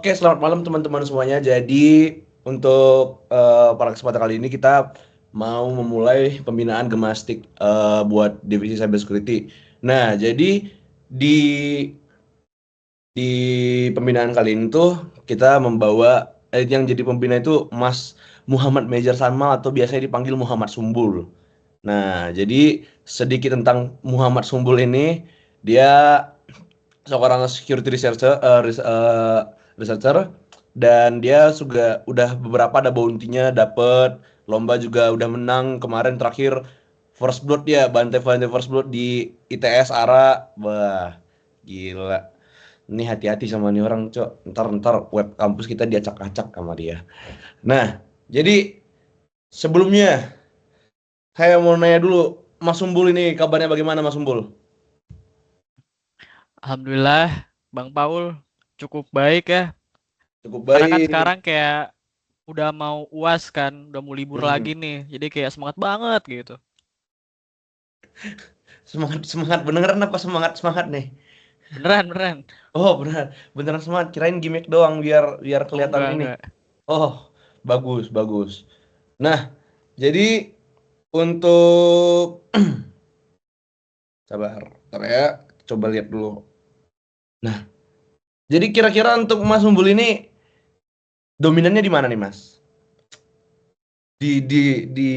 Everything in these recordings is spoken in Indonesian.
Oke, selamat malam teman-teman semuanya. Jadi untuk pada kesempatan kali ini kita mau memulai pembinaan Gemastik buat divisi cybersecurity. Nah, jadi di di pembinaan kali ini tuh kita membawa yang jadi pembina itu Mas Muhammad Mejar Sanmal atau biasanya dipanggil Muhammad Sumbul. Nah, jadi sedikit tentang Muhammad Sumbul ini, dia seorang security researcher, dan dia juga udah beberapa ada bounty-nya dapet lomba, juga udah menang kemarin terakhir first blood, dia bantai first blood di ITS ARA. Wah, gila. Ini hati-hati sama nih orang, Cok. Ntar web kampus kita diacak-acak sama dia. Nah, jadi sebelumnya saya mau nanya dulu, Mas Sumbul ini kabarnya bagaimana, Mas Sumbul? Alhamdulillah, Bang Paul cukup baik ya. Cukup Karena kan baik. sekarang kayak udah mau UAS kan, udah mau libur Hmm. lagi nih. Jadi kayak semangat banget gitu. Semangat semangat beneran apa semangat semangat nih? Beneran, beneran. Oh beneran, beneran semangat. Kirain gimmick doang biar biar Oh kelihatan enggak, ini. enggak. Oh bagus bagus. Nah, jadi untuk sabar ya, coba lihat dulu. Nah, jadi kira-kira untuk Mas Umbul ini dominannya di mana nih, Mas? Di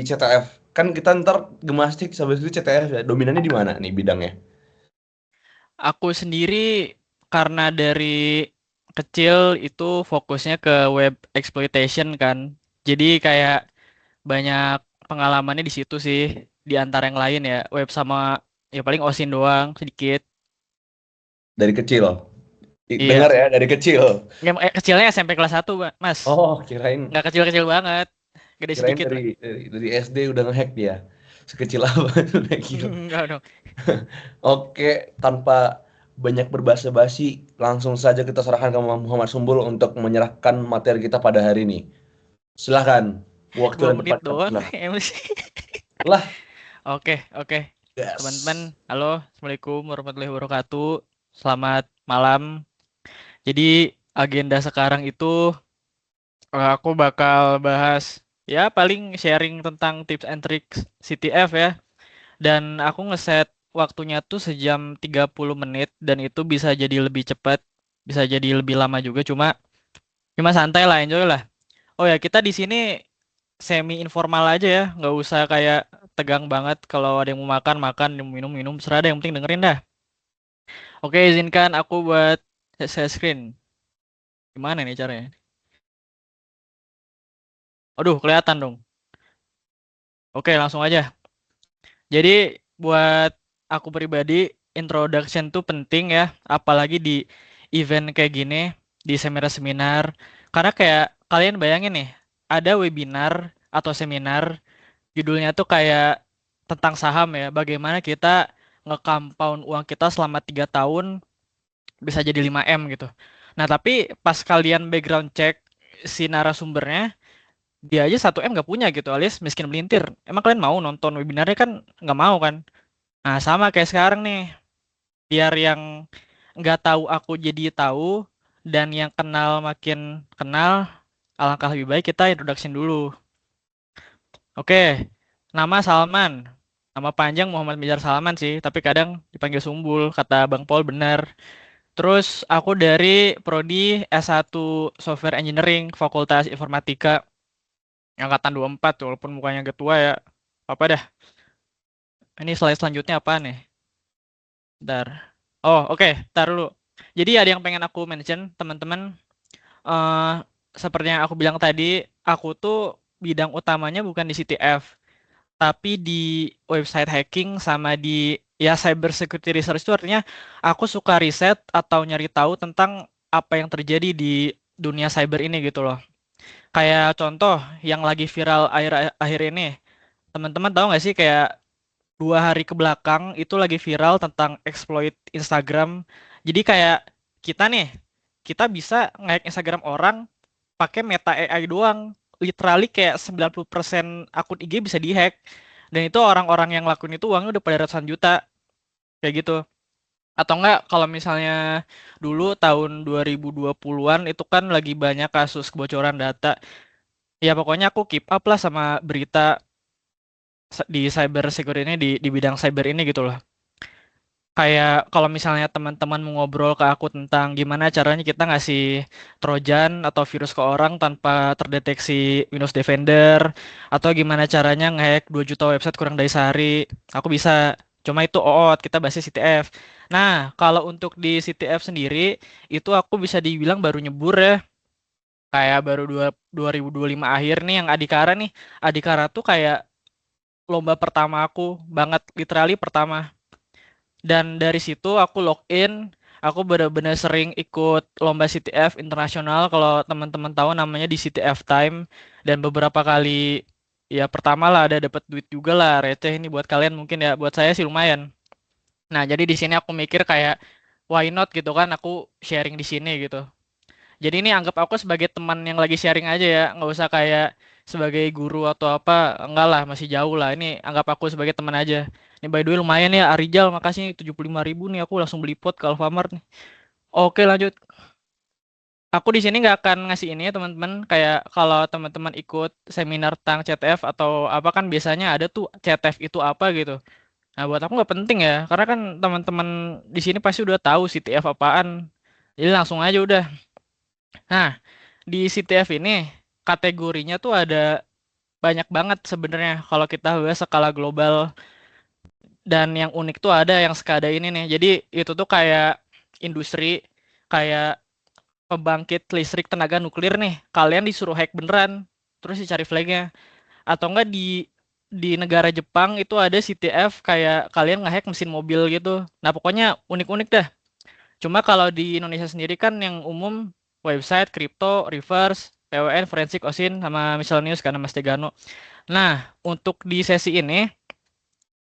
CTF. Kan kita ntar Gemastik sampai itu CTF ya. Dominannya di mana nih bidangnya? Aku sendiri karena dari kecil itu fokusnya ke web exploitation kan. Jadi kayak banyak pengalamannya di situ sih. Di antara yang lain ya, web sama ya paling OSINT doang sedikit. Dari kecil. Iya. Dengar ya, dari kecil. Kecilnya SMP kelas 1, Mas. Oh, kirain Nggak kecil-kecil banget. Gede kirain sedikit lah. dari SD udah ngehack dia. Sekecil apa tuh gila. Enggak dong. Oke, tanpa banyak berbasa-basi, langsung saja kita serahkan ke Muhammad Sumbul untuk menyerahkan materi kita pada hari ini. Silahkan, waktu Dua dan menit tempat doang lah. MC. Lah, Oke, oke. gas. Teman-teman, halo. Assalamualaikum warahmatullahi wabarakatuh. Selamat malam. Jadi, agenda sekarang itu aku bakal bahas ya paling sharing tentang tips and tricks CTF ya. Dan aku ngeset waktunya tuh sejam 30 menit dan itu bisa jadi lebih cepat, bisa jadi lebih lama juga cuma cuma santai lah, enjoy lah. Oh ya, kita di sini semi informal aja ya, nggak usah kayak tegang banget. Kalau ada yang mau makan makan, yang mau minum minum, serah deh, yang penting dengerin dah. Oke, izinkan aku buat share screen. Gimana nih caranya? Aduh, kelihatan dong. Oke, langsung aja. Jadi buat aku pribadi, introduction tuh penting ya, apalagi di event kayak gini, di seminar-seminar. Karena kayak kalian bayangin nih, ada webinar atau seminar, judulnya tuh kayak tentang saham ya, bagaimana kita nge-compound uang kita selama 3 tahun bisa jadi 5M gitu. Nah, tapi pas kalian background check si narasumbernya, dia aja 1M nggak punya gitu, alias miskin melintir. Emang kalian mau nonton webinarnya? Kan nggak mau kan? Nah, sama kayak sekarang nih. Biar yang nggak tahu aku jadi tahu, dan yang kenal makin kenal, alangkah lebih baik kita introduction dulu. Oke, nama Salman. Nama panjang Muhammad Mijar Salman sih, tapi kadang dipanggil Sumbul, kata Bang Paul benar. Terus aku dari Prodi S1 Software Engineering, Fakultas Informatika, angkatan 24, walaupun mukanya agak tua ya. Apa dah? Ini slide selanjutnya apa nih? Bentar. Oh, oke, ntar dulu. Jadi ada yang pengen aku mention, teman-teman. eh Seperti yang aku bilang tadi, aku tuh bidang utamanya bukan di CTF, tapi di website hacking sama di ya cyber security research. Itu artinya aku suka riset atau nyari tahu tentang apa yang terjadi di dunia cyber ini gitu loh. Kayak contoh yang lagi viral akhir-akhir ini, teman-teman tahu nggak sih kayak 2 hari ke belakang itu lagi viral tentang exploit Instagram. Jadi kayak kita nih, kita bisa nge-hack Instagram orang pakai Meta AI doang. Literally kayak 90% akun IG bisa dihack. Dan itu orang-orang yang lakuin itu uangnya udah pada ratusan juta. Kayak gitu. Atau enggak kalau misalnya dulu tahun 2020-an itu kan lagi banyak kasus kebocoran data. Ya pokoknya aku keep up lah sama berita di cyber security ini, di bidang cyber ini gitu loh. Kayak kalau misalnya teman-teman mau ngobrol ke aku tentang gimana caranya kita ngasih Trojan atau virus ke orang tanpa terdeteksi Windows Defender, atau gimana caranya ngehack 2 juta website kurang dari sehari, aku bisa. Cuma itu OOT, kita bahasnya CTF. Nah, kalau untuk di CTF sendiri, itu aku bisa dibilang baru nyebur ya. Kayak baru 2025 akhir nih yang Adhikara nih. Adhikara tuh kayak lomba pertama aku banget, literally pertama. Dan dari situ aku login, aku bener-bener sering ikut lomba CTF internasional, kalau teman-teman tahu namanya di CTF Time, dan beberapa kali ya pertama lah ada dapat duit juga lah, receh ini buat kalian mungkin ya, buat saya sih lumayan. Nah, jadi di sini aku mikir kayak why not gitu kan, aku sharing di sini gitu. Jadi ini anggap aku sebagai teman yang lagi sharing aja ya, nggak usah kayak sebagai guru atau apa, enggak lah, masih jauh lah. Ini anggap aku sebagai teman aja. Ini by the way lumayan ya, Arijal, makasih 75.000 nih, aku langsung beli pot ke Alfamart nih. Oke lanjut, aku di sini nggak akan ngasih ini ya teman-teman. Kayak kalau teman-teman ikut seminar tentang CTF atau apa kan biasanya ada tuh CTF itu apa gitu. Nah buat aku nggak penting ya, karena kan teman-teman di sini pasti udah tahu CTF apaan. Jadi langsung aja udah. Nah, di CTF ini kategorinya tuh ada banyak banget sebenarnya kalau kita bahas skala global, dan yang unik tuh ada yang sekada ini nih. Jadi itu tuh kayak industri, kayak pembangkit listrik tenaga nuklir nih. Kalian disuruh hack beneran, terus dicari flagnya. Atau enggak di negara Jepang itu ada CTF kayak kalian ngehack mesin mobil gitu. Nah pokoknya unik-unik dah. Cuma kalau di Indonesia sendiri kan yang umum website, crypto, reverse, PWN, forensik, OSIN, sama miscellaneous karena Mas Tegano. Nah, untuk di sesi ini,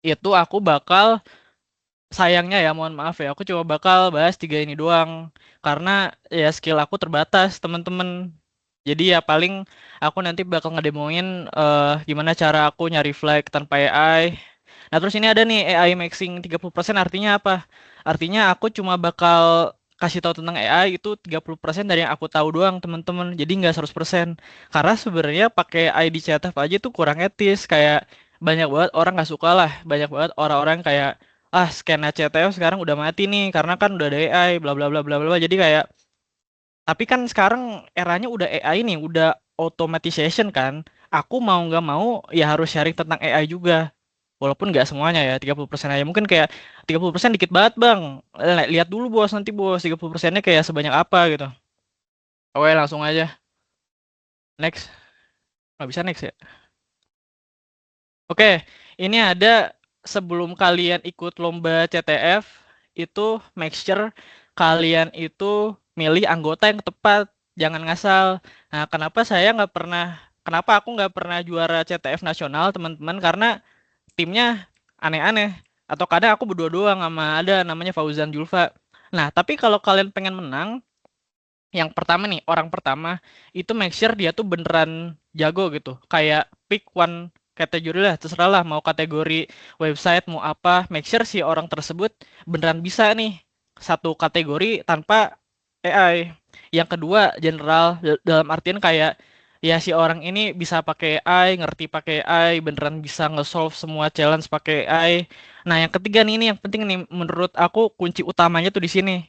itu aku bakal, sayangnya ya, mohon maaf ya, aku cuma bakal bahas tiga ini doang. Karena ya skill aku terbatas, teman-teman. Jadi ya paling aku nanti bakal ngedemoin gimana cara aku nyari flag tanpa AI. Nah, terus ini ada nih AI maxing 30%, artinya apa? Artinya aku cuma bakal kasih tahu tentang AI itu 30% dari yang aku tahu doang, teman-teman. Jadi nggak 100%. Karena sebenarnya pakai ID CTF aja tuh kurang etis, kayak banyak banget orang nggak suka lah, banyak banget orang-orang kayak scan CTF sekarang udah mati nih karena kan udah ada AI bla bla bla bla bla. Jadi kayak, tapi kan sekarang eranya udah AI nih, udah automatization kan. Aku mau nggak mau ya harus sharing tentang AI juga. Walaupun nggak semuanya ya, 30% aja. Mungkin kayak 30% dikit banget bang. Lihat dulu bos, nanti bos 30%-nya kayak sebanyak apa gitu. Oke langsung aja. Next. Nggak bisa next ya. Oke, ini ada, sebelum kalian ikut lomba CTF, itu make sure kalian itu milih anggota yang tepat, jangan ngasal. Nah, kenapa aku nggak pernah juara CTF nasional, teman-teman? Karena timnya aneh-aneh. Atau kadang aku berdua doang sama ada namanya Fauzan Julfa. Nah, tapi kalau kalian pengen menang, yang pertama nih, orang pertama itu make sure dia tuh beneran jago gitu. Kayak pick one kategori lah, terserah lah mau kategori website mau apa, make sure si orang tersebut beneran bisa nih satu kategori tanpa AI. Yang kedua, general, dalam artian kayak ya si orang ini bisa pakai AI, ngerti pakai AI, beneran bisa nge-solve semua challenge pakai AI. Nah, yang ketiga nih, ini yang penting nih menurut aku, kunci utamanya tuh di sini.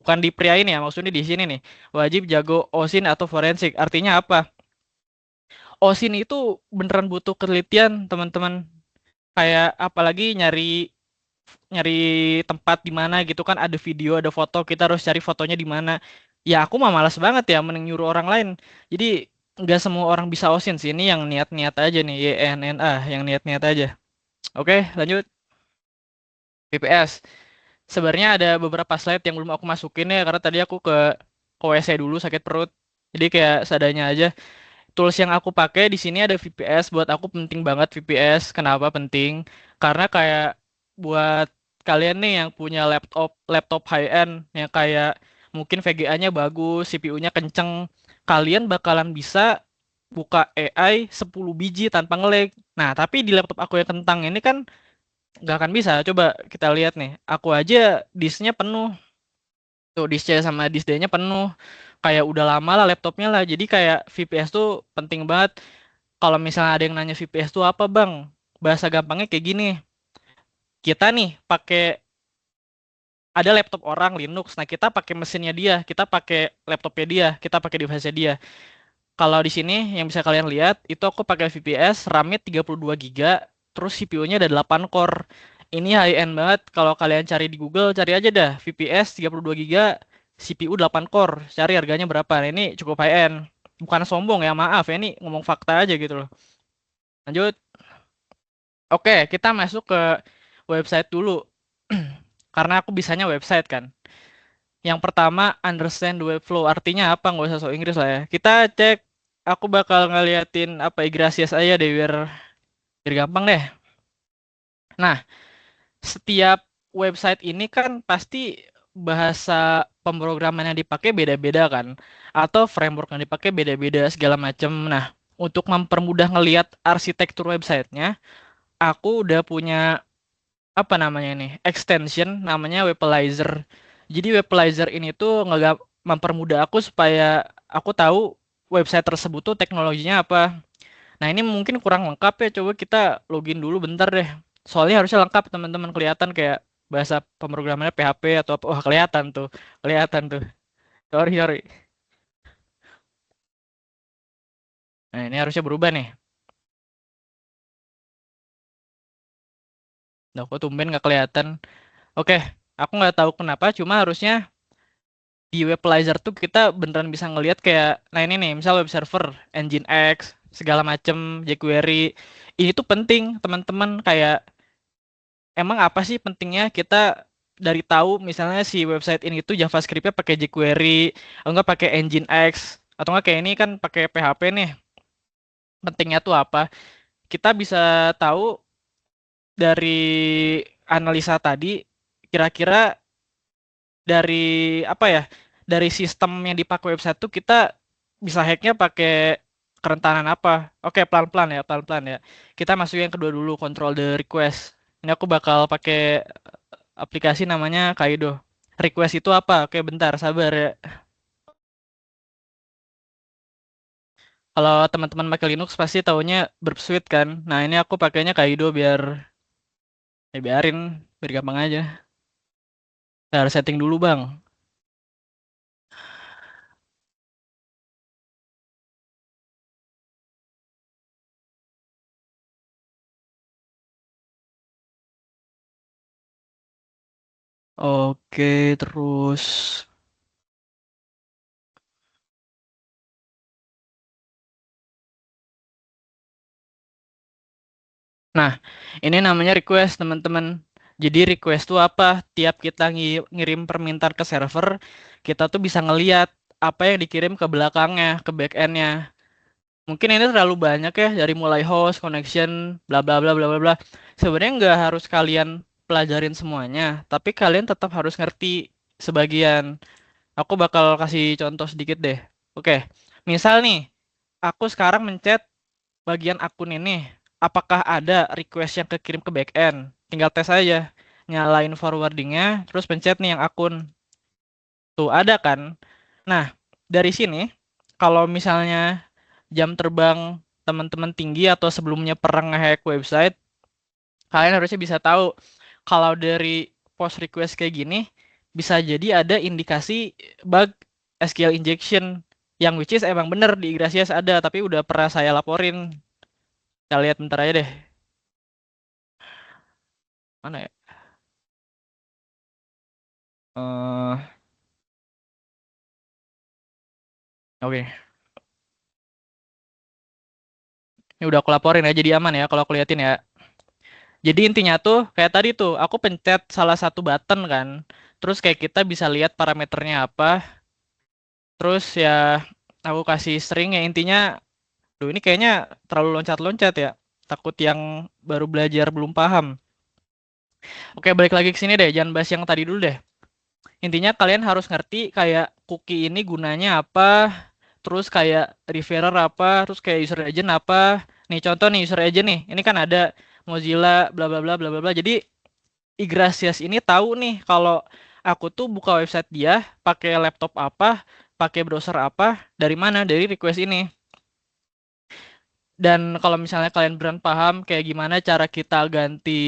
Bukan di pria ini ya, maksudnya di sini nih. Wajib jago OSIN atau forensik. Artinya apa? OSIN itu beneran butuh penelitian, teman-teman. Kayak apalagi nyari nyari tempat di mana gitu kan, ada video, ada foto, kita harus cari fotonya di mana. Ya aku mah malas banget ya mending nyuruh orang lain. Jadi nggak semua orang bisa OSIN sih. Ini yang niat-niat aja nih, YNNA, yang niat-niat aja. Oke, lanjut. VPS. Sebenarnya ada beberapa slide yang belum aku masukin ya, karena tadi aku ke WC dulu sakit perut. Jadi kayak seadanya aja. Tools yang aku pakai di sini ada VPS, buat aku penting banget VPS. Kenapa penting? Karena kayak buat kalian nih yang punya laptop laptop high end yang kayak mungkin VGA-nya bagus, CPU-nya kenceng, kalian bakalan bisa buka AI 10 biji tanpa nge-lag. Nah, tapi di laptop aku yang kentang ini kan nggak akan bisa. Coba kita lihat nih. Aku aja disknya penuh. Tuh disk C sama disk D-nya penuh. Kayak udah lama lah laptopnya lah. Jadi kayak VPS tuh penting banget. Kalau misalnya ada yang nanya VPS tuh apa bang? Bahasa gampangnya kayak gini. Kita nih pakai ada laptop orang Linux. Nah kita pakai mesinnya dia. Kita pakai laptopnya dia. Kita pakai device-nya dia. Kalau di sini yang bisa kalian lihat itu aku pakai VPS RAM-nya 32 GB, terus CPU-nya ada 8 core. Ini high end banget. Kalau kalian cari di Google, cari aja dah VPS 32 GB, CPU 8 core. Cari harganya berapa. Nah, ini cukup high end. Bukan sombong ya, maaf ya, ini ngomong fakta aja gitu loh. Lanjut. Oke, kita masuk ke website dulu. Karena aku bisanya website kan. Yang pertama, understand the webflow. Artinya apa? Nggak usah so Inggris lah ya. Kita cek, aku bakal ngeliatin apa Igrasias aja deh biar gampang deh. Nah, setiap website ini kan pasti bahasa pemrograman yang dipakai beda-beda kan. Atau framework yang dipakai beda-beda segala macam. Nah, untuk mempermudah ngelihat arsitektur websitenya, aku udah punya apa namanya ini extension namanya Webalizer. Jadi Webalizer ini tuh mempermudah aku supaya aku tahu website tersebut tuh teknologinya apa. Nah ini mungkin kurang lengkap ya, coba kita login dulu bentar deh. Soalnya harusnya lengkap teman-teman, kelihatan kayak bahasa pemrogramannya PHP atau apa. Wah kelihatan tuh. Sorry. Nah ini harusnya berubah nih. Nah kok tumben nggak kelihatan. Oke, aku nggak tahu kenapa, cuma harusnya di Webalizer tuh kita beneran bisa ngelihat kayak, nah ini nih misal web server, Nginx, segala macem, jQuery. Ini tuh penting teman-teman, kayak emang apa sih pentingnya kita dari tahu misalnya si website ini tuh JavaScript-nya pakai jQuery, atau enggak pakai Nginx, atau enggak kayak ini kan pakai PHP nih. Pentingnya tuh apa? Kita bisa tahu dari analisa tadi kira-kira dari apa ya, dari sistem yang dipakai website tuh kita bisa hacknya pakai kerentanan apa. Oke, pelan-pelan ya, kita masuk yang kedua dulu, control the request. Ini aku bakal pakai aplikasi namanya Kaido. Request itu apa? Oke bentar, sabar ya. Kalau teman-teman pakai Linux pasti taunya Burp Suite kan. Nah ini aku pakainya Kaido biar biar gampang aja. Ntar setting dulu bang. Oke, terus. Nah, ini namanya request, teman-teman. Jadi request itu apa? Tiap kita ngirim permintaan ke server, kita tuh bisa ngeliat apa yang dikirim ke belakangnya, ke backend-nya. Mungkin ini terlalu banyak ya, dari mulai host, connection, bla bla bla bla bla bla. Sebenarnya nggak harus kalian pelajarin semuanya, tapi kalian tetap harus ngerti sebagian. Aku bakal kasih contoh sedikit deh. Oke, misal nih, aku sekarang mencet bagian akun ini, apakah ada request yang kekirim ke backend? Tinggal tes aja, nyalain forwardingnya, terus pencet nih yang akun. Tuh ada kan? Nah, dari sini, kalau misalnya jam terbang teman-teman tinggi atau sebelumnya pernah nge-hack website, kalian harusnya bisa tahu kalau dari post request kayak gini, bisa jadi ada indikasi bug SQL injection yang which is emang bener di Igrasias ada, tapi udah pernah saya laporin. Kita lihat bentar aja deh. Mana ya? eh Oke. Ini udah aku laporin ya, jadi aman ya kalau aku liatin ya. Jadi intinya tuh kayak tadi tuh, aku pencet salah satu button kan. Terus kayak kita bisa lihat parameternya apa. Terus ya aku kasih string ya, intinya, duh ini kayaknya terlalu loncat-loncat ya. Takut yang baru belajar belum paham. Oke, balik lagi ke sini deh, jangan bahas yang tadi dulu deh. Intinya kalian harus ngerti kayak cookie ini gunanya apa, terus kayak referrer apa, terus kayak user agent apa. Nih contoh nih user agent nih, ini kan ada Mozilla bla bla bla bla bla bla. Jadi Igrasias ini tahu nih kalau aku tuh buka website dia pakai laptop apa, pakai browser apa, dari mana, dari request ini. Dan kalau misalnya kalian beneran paham kayak gimana cara kita ganti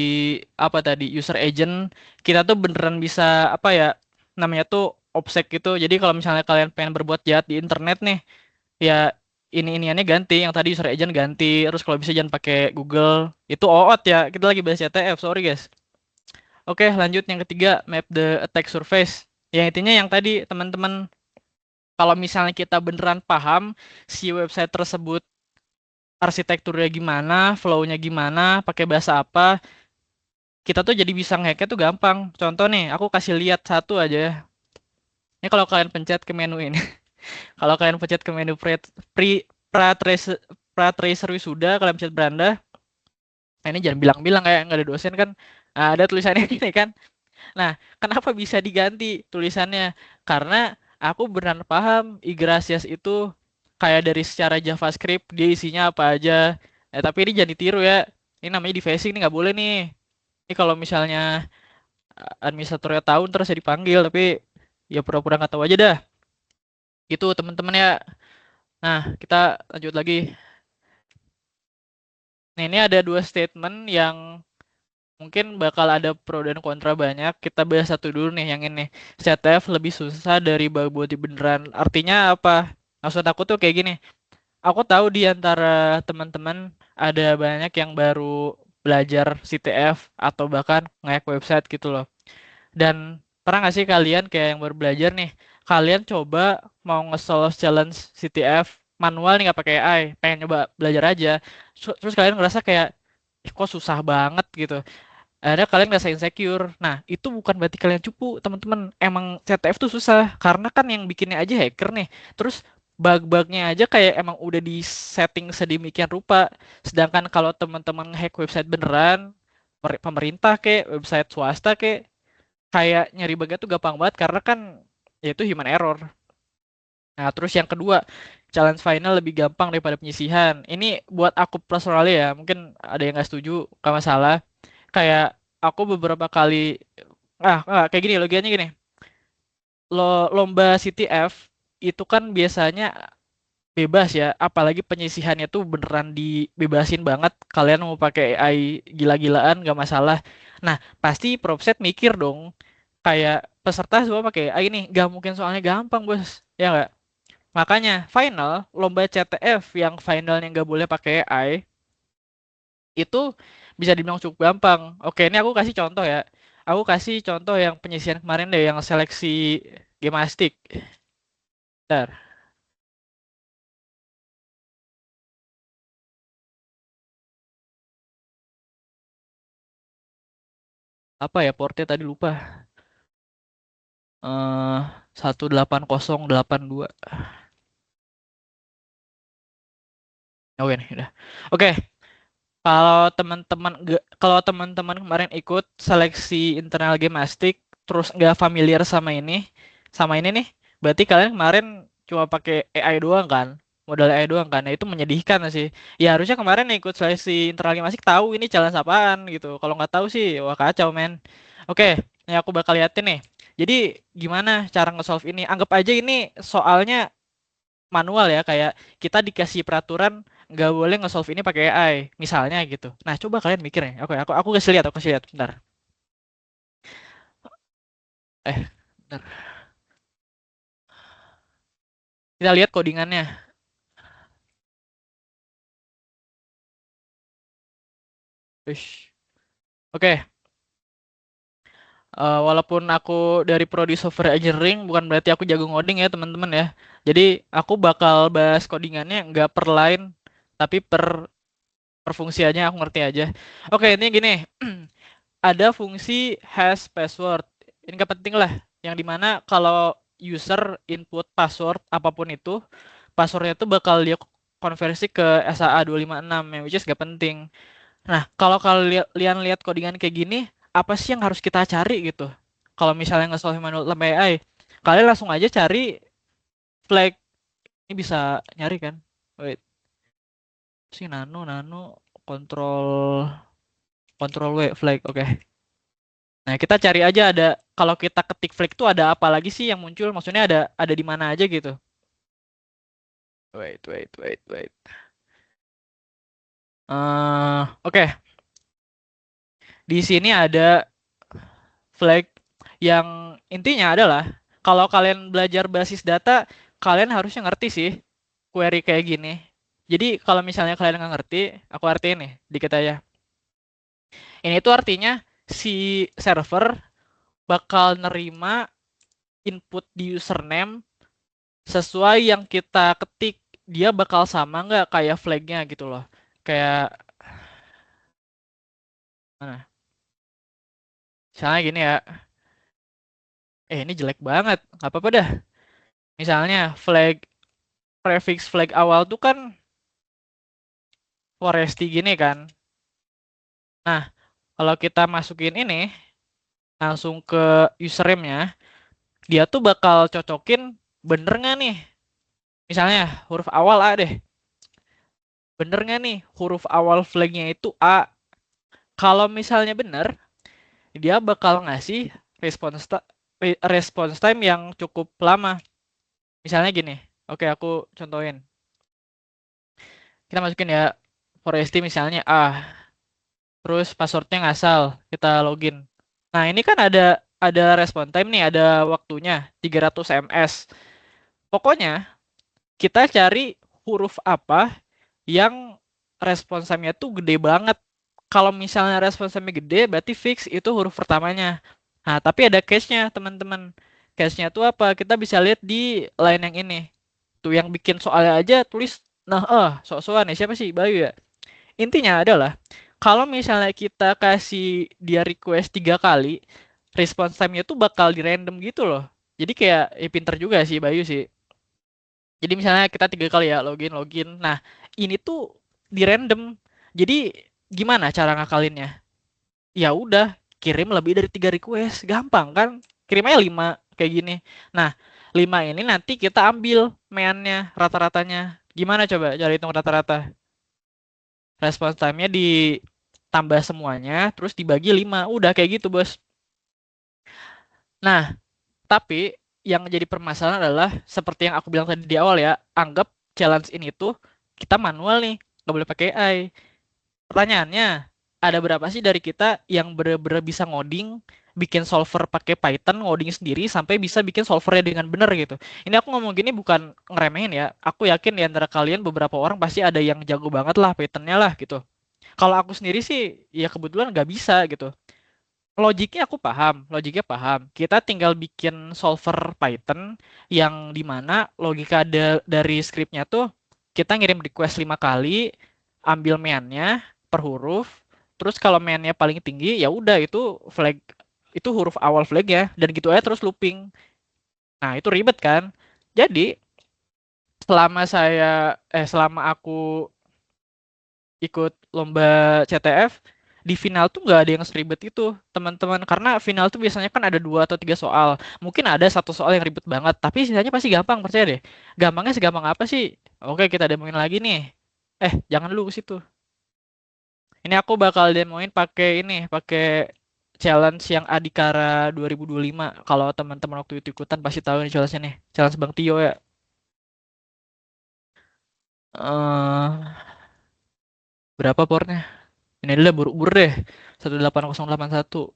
apa tadi user agent, kita tuh beneran bisa apa ya namanya tuh obsek gitu. Jadi kalau misalnya kalian pengen berbuat jahat di internet nih, ya ini-iniannya ganti, yang tadi user agent ganti, terus kalau bisa jangan pakai Google. Itu OOT ya. Kita lagi bahas CTF, sorry guys. Oke, lanjut yang ketiga, map the attack surface. Yang intinya yang tadi teman-teman, kalau misalnya kita beneran paham si website tersebut arsitekturnya gimana, flow-nya gimana, pakai bahasa apa, kita tuh jadi bisa ngehacknya tuh gampang. Contoh nih, aku kasih lihat satu aja ya. Ini kalau kalian pencet ke menu ini. Kalau kalian pencet ke menu pra-tracer wisuda, kalian pencet beranda. Nah, ini jangan bilang-bilang kayak nggak ada dosen kan. Nah, ada tulisannya gini kan. Nah, kenapa bisa diganti tulisannya? Karena aku benar paham Igrasias itu kayak dari secara JavaScript dia isinya apa aja. Tapi ini jangan ditiru ya. Ini namanya defacing, ini nggak boleh nih. Ini kalau misalnya administratornya tahu terus saya dipanggil, tapi ya pura-pura nggak tahu aja dah. Gitu teman-teman ya. Nah, kita lanjut lagi. Nah, ini ada dua statement yang mungkin bakal ada pro dan kontra banyak. Kita bahas satu dulu nih yang ini. CTF lebih susah dari bug bounty beneran. Artinya apa? Maksud aku tuh kayak gini. Aku tahu di antara teman-teman ada banyak yang baru belajar CTF atau bahkan nge-hack website gitu loh. Dan pernah nggak sih kalian kayak yang baru belajar nih, kalian coba mau nge-solve challenge CTF manual nih nggak pakai AI, pengen coba belajar aja. Terus kalian ngerasa kayak, "Ih, kok susah banget gitu." Akhirnya kalian ngerasa insecure. Nah, itu bukan berarti kalian cupu, teman-teman. Emang CTF tuh susah, karena kan yang bikinnya aja hacker nih. Terus bug-bugnya aja kayak emang udah di setting sedemikian rupa. Sedangkan kalau teman-teman hack website beneran, pemerintah kek, website swasta kek, kayak nyari bugnya tuh gampang banget karena kan ya itu human error. Nah, terus yang kedua, challenge final lebih gampang daripada penyisihan. Ini buat aku personally ya, mungkin ada yang nggak setuju, gak masalah. Kayak aku beberapa kali, kayak gini, logikanya gini. Lomba CTF itu kan biasanya bebas ya, apalagi penyisihannya tuh beneran dibebasin banget. Kalian mau pakai AI gila-gilaan gak masalah. Nah, pasti Propset mikir dong, kayak peserta semua pakai AI ini, gak mungkin soalnya gampang bos, ya nggak? Makanya final lomba CTF yang finalnya nggak boleh pakai AI itu bisa dibilang cukup gampang. Oke, ini aku kasih contoh ya. Aku kasih contoh yang penyisihan kemarin deh, yang seleksi gemastik. Bentar, apa ya portnya tadi lupa. 18082. Oke nih, udah. Oke, kalau teman-teman kemarin ikut seleksi internal gemastik terus nggak familiar sama ini nih, berarti kalian kemarin cuma pakai AI doang kan, modal AI doang kan. Nah, itu menyedihkan sih. Ya harusnya kemarin ikut seleksi internal gemastik tahu ini challenge apaan gitu. Kalau nggak tahu sih wah kacau men. Oke, ini aku bakal liatin nih. Jadi gimana cara nge-solve ini? Anggap aja ini soalnya manual ya, kayak kita dikasih peraturan nggak boleh nge-solve ini pakai AI misalnya gitu. Nah, coba kalian mikir ya. Aku kasih lihat bentar. Bentar. Kita lihat codingannya. Uish. Oke, walaupun aku dari prodi software engineering bukan berarti aku jago ngoding ya, teman-teman ya. Jadi, aku bakal bahas codingannya nggak per line tapi per fungsinya aku ngerti aja. Oke, ini gini. Ada fungsi hash password. Ini nggak penting lah. Yang dimana kalau user input password apapun itu, passwordnya itu bakal dia konversi ke SAA256 yang which is gak penting. Nah, kalau kalian lihat codingan kayak gini, apa sih yang harus kita cari gitu? Kalau misalnya nge-solve manual lembah AI, kalian langsung aja cari flag. Ini bisa nyari kan? Wait, si nano kontrol. Control W flag, oke. Nah, kita cari aja ada kalau kita ketik flag tuh ada apa lagi sih yang muncul? Maksudnya ada di mana aja gitu. Wait. Oke. Di sini ada flag yang intinya adalah kalau kalian belajar basis data, kalian harusnya ngerti sih query kayak gini. Jadi kalau misalnya kalian nggak ngerti, aku artiin nih dikit aja. Ini tuh artinya si server bakal nerima input di username sesuai yang kita ketik. Dia bakal sama nggak kayak flagnya gitu loh. Kayak mana? Misalnya gini ya. Ini jelek banget. Nggak apa-apa dah. Misalnya prefix flag awal tuh kan Foresti gini kan. Nah, kalau kita masukin ini langsung ke username-nya, dia tuh bakal cocokin bener nggak nih? Misalnya huruf awal A deh. Bener nggak nih huruf awal flagnya itu A? Kalau misalnya bener, dia bakal ngasih response time yang cukup lama. Misalnya gini. Oke, aku contohin. Kita masukin ya Foresti misalnya A. Terus passwordnya ngasal, kita login. Nah, ini kan ada response time nih, ada waktunya 300 ms. Pokoknya kita cari huruf apa yang response time-nya tuh gede banget. Kalau misalnya response time-nya gede, berarti fix itu huruf pertamanya. Nah, tapi ada case-nya, teman-teman. Case-nya tuh apa? Kita bisa lihat di line yang ini. Tuh yang bikin soalnya aja tulis, nah, sok-sokan ya. Siapa sih? Bayu ya? Intinya adalah, kalau misalnya kita kasih dia request 3 kali, response time-nya tuh bakal di random gitu loh. Jadi kayak, pinter juga sih Bayu sih. Jadi misalnya kita 3 kali ya login. Nah, ini tuh di random. Jadi gimana cara ngakalinnya? Ya udah, kirim lebih dari 3 request, gampang kan? Kirim aja 5 kayak gini. Nah, 5 ini nanti kita ambil meannya, rata-ratanya. Gimana coba cari hitung rata-rata? Response time-nya ditambah semuanya, terus dibagi 5. Udah kayak gitu, Bos. Nah, tapi yang jadi permasalahan adalah seperti yang aku bilang tadi di awal ya, anggap challenge ini tuh kita manual nih, nggak boleh pakai AI. Pertanyaannya, ada berapa sih dari kita yang bener-bener bisa ngoding, bikin solver pakai Python, ngoding sendiri sampai bisa bikin solvernya dengan benar gitu. Ini aku ngomong gini bukan ngeremehin ya. Aku yakin di antara kalian beberapa orang pasti ada yang jago banget lah Pythonnya lah gitu. Kalau aku sendiri sih ya kebetulan nggak bisa gitu. Logiknya paham. Kita tinggal bikin solver Python yang dimana logika dari scriptnya tuh kita ngirim request 5 kali, ambil main-nya per huruf, terus kalau main-nya paling tinggi ya udah itu flag itu huruf awal flag ya dan gitu aja terus looping. Nah, itu ribet kan? Jadi selama aku ikut lomba CTF di final tuh nggak ada yang seribet itu teman-teman karena final tuh biasanya kan ada 2 atau 3 soal, mungkin ada 1 soal yang ribet banget tapi sisanya pasti gampang, percaya deh. Gampangnya segampang apa sih? Oke, kita demoin lagi nih. Jangan dulu ke situ. Ini aku bakal demoin pakai challenge yang Adhikara 2025. Kalau teman-teman waktu itu ikutan pasti tahu nih challenge-nya nih, challenge Bang Tio ya. Berapa pornya? Ini adalah buru-buru deh. 18081.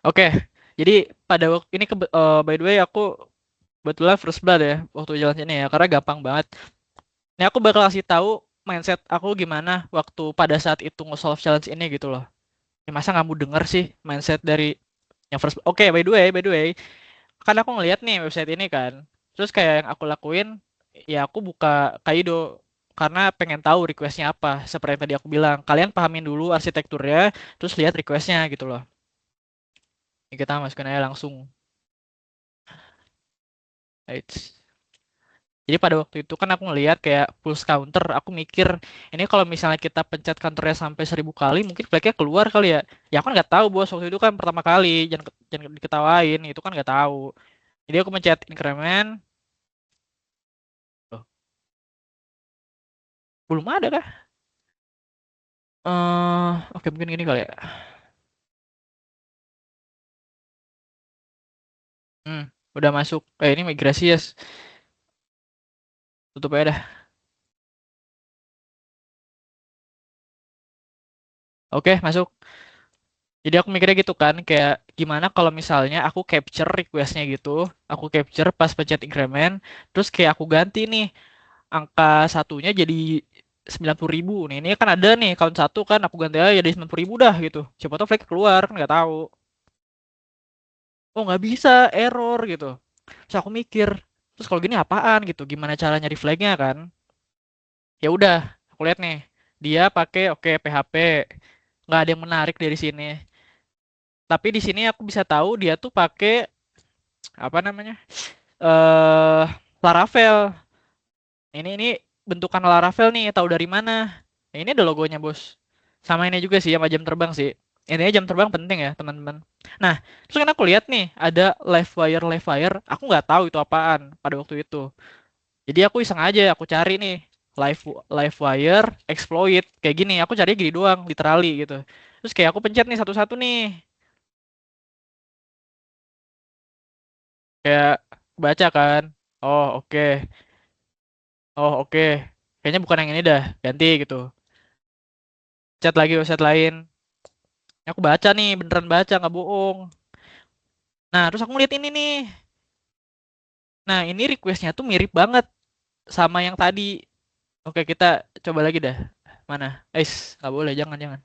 Oke, jadi pada waktu ini by the way aku kebetulan first blood ya waktu jalan sini ya karena gampang banget. Ini aku bakal kasih tahu mindset aku gimana waktu pada saat itu nge-solve challenge ini gitu loh. Ya, masa nggak mau denger sih mindset dari yang first. Oke, by the way, kan aku ngeliat nih website ini kan. Terus kayak yang aku lakuin, ya aku buka Kaido karena pengen tahu requestnya apa. Seperti yang tadi aku bilang, kalian pahamin dulu arsitekturnya, terus lihat requestnya gitu loh. Ini kita masukin aja langsung. Eits. Jadi pada waktu itu kan aku ngelihat kayak pulse counter, aku mikir ini kalau misalnya kita pencet counternya sampai 1.000 kali, mungkin flagnya keluar kali ya. Ya aku kan nggak tahu bos, waktu itu kan pertama kali, jangan diketawain, itu kan nggak tahu. Jadi aku pencet increment, loh, Belum ada kah? Oke mungkin gini kali ya. Udah masuk. Ini migrasi ya. Tutup aja dah. Oke, masuk. Jadi aku mikirnya gitu kan, kayak gimana kalau misalnya aku capture requestnya gitu, aku capture pas pencet increment, terus kayak aku ganti nih angka satunya jadi 90.000. Nih, ini kan ada nih count satu kan, aku ganti aja jadi 90.000 dah gitu. Siapa tahu flag keluar, nggak tahu. Oh nggak bisa, error gitu. Terus aku mikir, terus kalau gini apaan gitu? Gimana cara nyari flagnya kan? Ya udah, aku lihat nih, dia pakai oke PHP, nggak ada yang menarik dari sini. Tapi di sini aku bisa tahu dia tuh pakai apa namanya? eh Laravel. Ini bentukan Laravel nih, tahu dari mana? Nah, ini ada logonya, Bos. Sama ini juga sih sama jam terbang sih. Intinya jam terbang penting ya, teman-teman. Nah, terus kan aku lihat nih, ada live wire. Aku nggak tahu itu apaan pada waktu itu. Jadi aku iseng aja, aku cari nih live live wire exploit kayak gini. Aku cari gini doang, literally gitu. Terus kayak aku pencet nih satu-satu nih. Kayak baca kan. Oh, oke. Oh, oke. Kayaknya bukan yang ini dah. Ganti gitu. Chat lagi website lain. Aku baca nih, beneran baca, nggak bohong. Nah, terus aku ngeliat ini nih. Nah, ini requestnya tuh mirip banget sama yang tadi. Oke, kita coba lagi dah. Mana? Nggak boleh, jangan.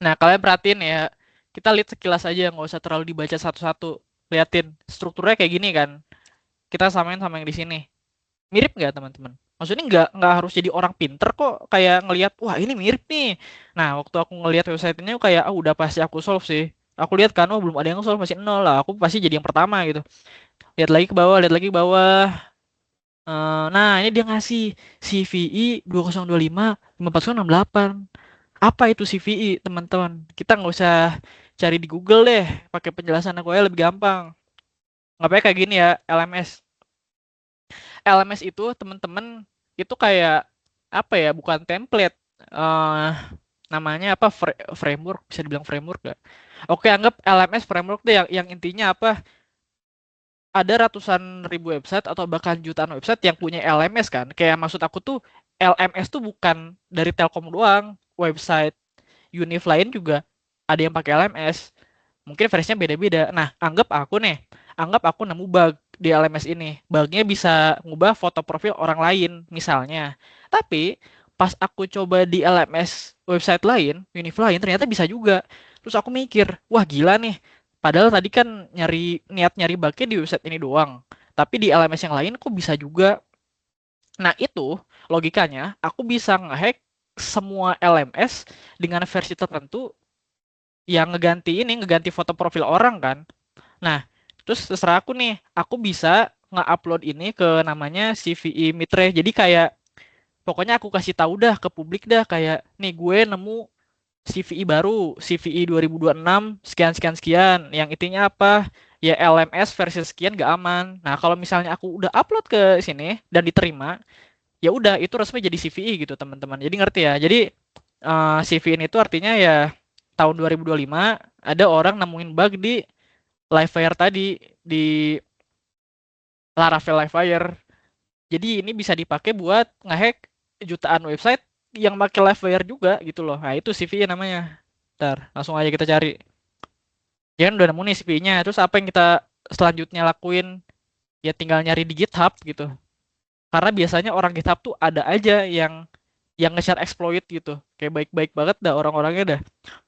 Nah, kalian perhatiin ya. Kita lihat sekilas aja, nggak usah terlalu dibaca satu-satu. Liatin, strukturnya kayak gini kan. Kita samain sama yang di sini. Mirip nggak teman-teman? Maksudnya nggak harus jadi orang pinter kok kayak ngelihat wah ini mirip nih. Nah waktu aku ngelihat website ini kayak udah pasti aku solve sih. Aku lihat kan oh belum ada yang solve masih nol lah. Aku pasti jadi yang pertama gitu. Lihat lagi ke bawah, lihat lagi ke bawah. Nah ini dia ngasih CVE 2025 54068. Apa itu CVE teman-teman? Kita nggak usah cari di Google deh. Pakai penjelasan aku aja lebih gampang. Ngapain kayak gini ya LMS. LMS itu teman-teman itu kayak apa ya bukan template eh namanya apa framework bisa dibilang framework gak? Oke anggap LMS framework deh yang intinya apa ada ratusan ribu website atau bahkan jutaan website yang punya LMS kan kayak maksud aku tuh LMS tuh bukan dari Telkom doang website Univ lain juga ada yang pakai LMS mungkin versinya beda-beda. Nah, anggap aku nemu bug di LMS ini. Bugnya bisa ngubah foto profil orang lain, misalnya. Tapi, pas aku coba di LMS website lain, Univ lain, ternyata bisa juga. Terus aku mikir, wah gila nih. Padahal tadi kan niat nyari bugnya di website ini doang. Tapi di LMS yang lain kok bisa juga. Nah, itu logikanya aku bisa ngehack semua LMS dengan versi tertentu yang ngeganti foto profil orang kan. Nah, terus terserah aku nih, aku bisa nge-upload ini ke namanya CVE Mitre. Jadi kayak pokoknya aku kasih tahu dah ke publik dah kayak nih gue nemu CVE baru, CVE 2026 sekian sekian sekian. Yang intinya apa? Ya LMS versi sekian gak aman. Nah, kalau misalnya aku udah upload ke sini dan diterima, ya udah itu resmi jadi CVE gitu, teman-teman. Jadi ngerti ya. Jadi CVE itu artinya ya tahun 2025 ada orang nemuin bug di Livewire tadi di Laravel Livewire. Jadi ini bisa dipakai buat ngehack jutaan website yang pakai Livewire juga gitu loh. Nah, itu CV namanya. Ntar, langsung aja kita cari. Ya kan udah nemu nih CV-nya. Terus apa yang kita selanjutnya lakuin? Ya tinggal nyari di GitHub gitu. Karena biasanya orang GitHub tuh ada aja yang nge-share exploit gitu. Kayak baik-baik banget dah orang-orangnya dah.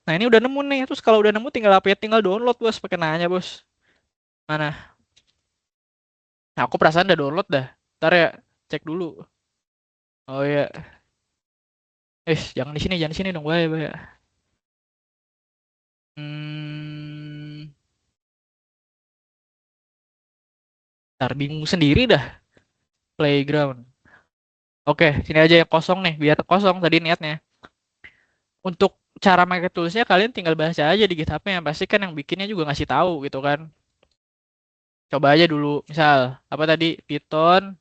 Nah, ini udah nemu nih. Terus kalau udah nemu tinggal apa ya? Tinggal download, Bos. Pakai nanya, Bos. Mana? Nah, aku perasaan udah download dah. Ntar ya, cek dulu. Oh iya. Jangan di sini dong, bahaya, bahaya. Hmm, ntar bingung sendiri dah. Playground. Oke, sini aja yang kosong nih, biar kosong tadi niatnya. Untuk cara make toolsnya kalian tinggal baca aja di GitHub-nya. Pasti kan yang bikinnya juga ngasih tahu gitu kan. Coba aja dulu, misal apa tadi Python.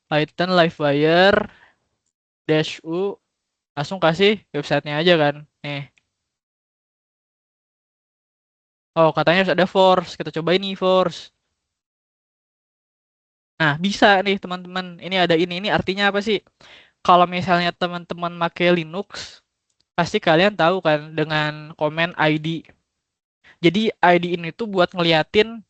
Python Livewire dash u, langsung kasih websitenya aja kan. Nih. Oh, katanya harus ada force. Kita coba ini force. Nah, bisa nih teman-teman. Ini ada ini. Ini artinya apa sih? Kalau misalnya teman-teman pakai Linux, pasti kalian tahu kan dengan komen ID. Jadi ID ini tuh buat ngeliatin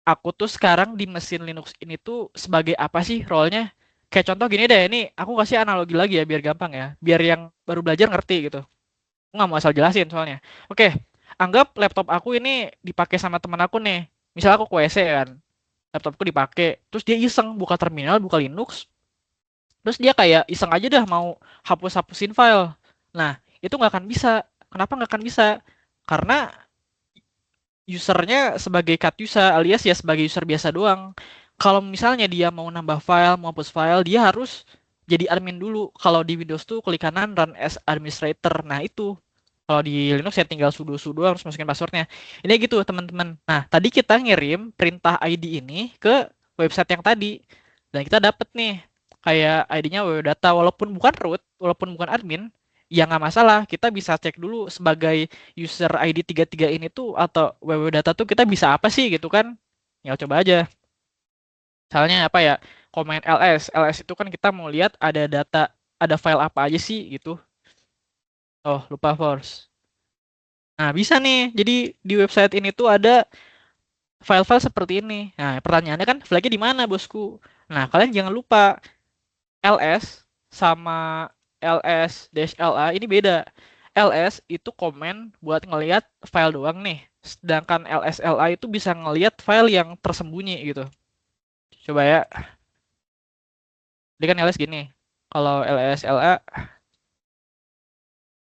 aku tuh sekarang di mesin Linux ini tuh sebagai apa sih role-nya? Kayak contoh gini deh, ini aku kasih analogi lagi ya biar gampang ya. Biar yang baru belajar ngerti gitu. Aku nggak mau asal jelasin soalnya. Oke, anggap laptop aku ini dipakai sama teman aku nih. Misal aku ke WC kan, laptopku dipakai. Terus dia iseng buka terminal, buka Linux. Terus dia kayak iseng aja dah mau hapus-hapusin file. Nah, itu nggak akan bisa. Kenapa nggak akan bisa? Karena usernya sebagai cut user alias ya sebagai user biasa doang. Kalau misalnya dia mau nambah file, mau hapus file, dia harus jadi admin dulu. Kalau di Windows tuh klik kanan run as administrator. Nah, itu. Kalau di Linux ya tinggal sudo harus masukin passwordnya. Ini gitu teman-teman. Nah, tadi kita ngirim perintah ID ini ke website yang tadi. Dan kita dapet nih kayak ID-nya www.data walaupun bukan root, walaupun bukan admin, ya nggak masalah. Kita bisa cek dulu sebagai user ID 33 ini tuh atau www.data tuh kita bisa apa sih gitu kan. Ya coba aja. Misalnya apa ya? Komen ls. Ls itu kan kita mau lihat ada data, ada file apa aja sih gitu. Oh, lupa force. Nah, bisa nih. Jadi di website ini tuh ada file-file seperti ini. Nah, pertanyaannya kan flagnya di mana, bosku? Nah, kalian jangan lupa ls sama ls-la ini beda. Ls itu komen buat ngelihat file doang nih. Sedangkan ls-la itu bisa ngelihat file yang tersembunyi gitu. Coba ya. Ini kan ls gini. Kalau ls-la,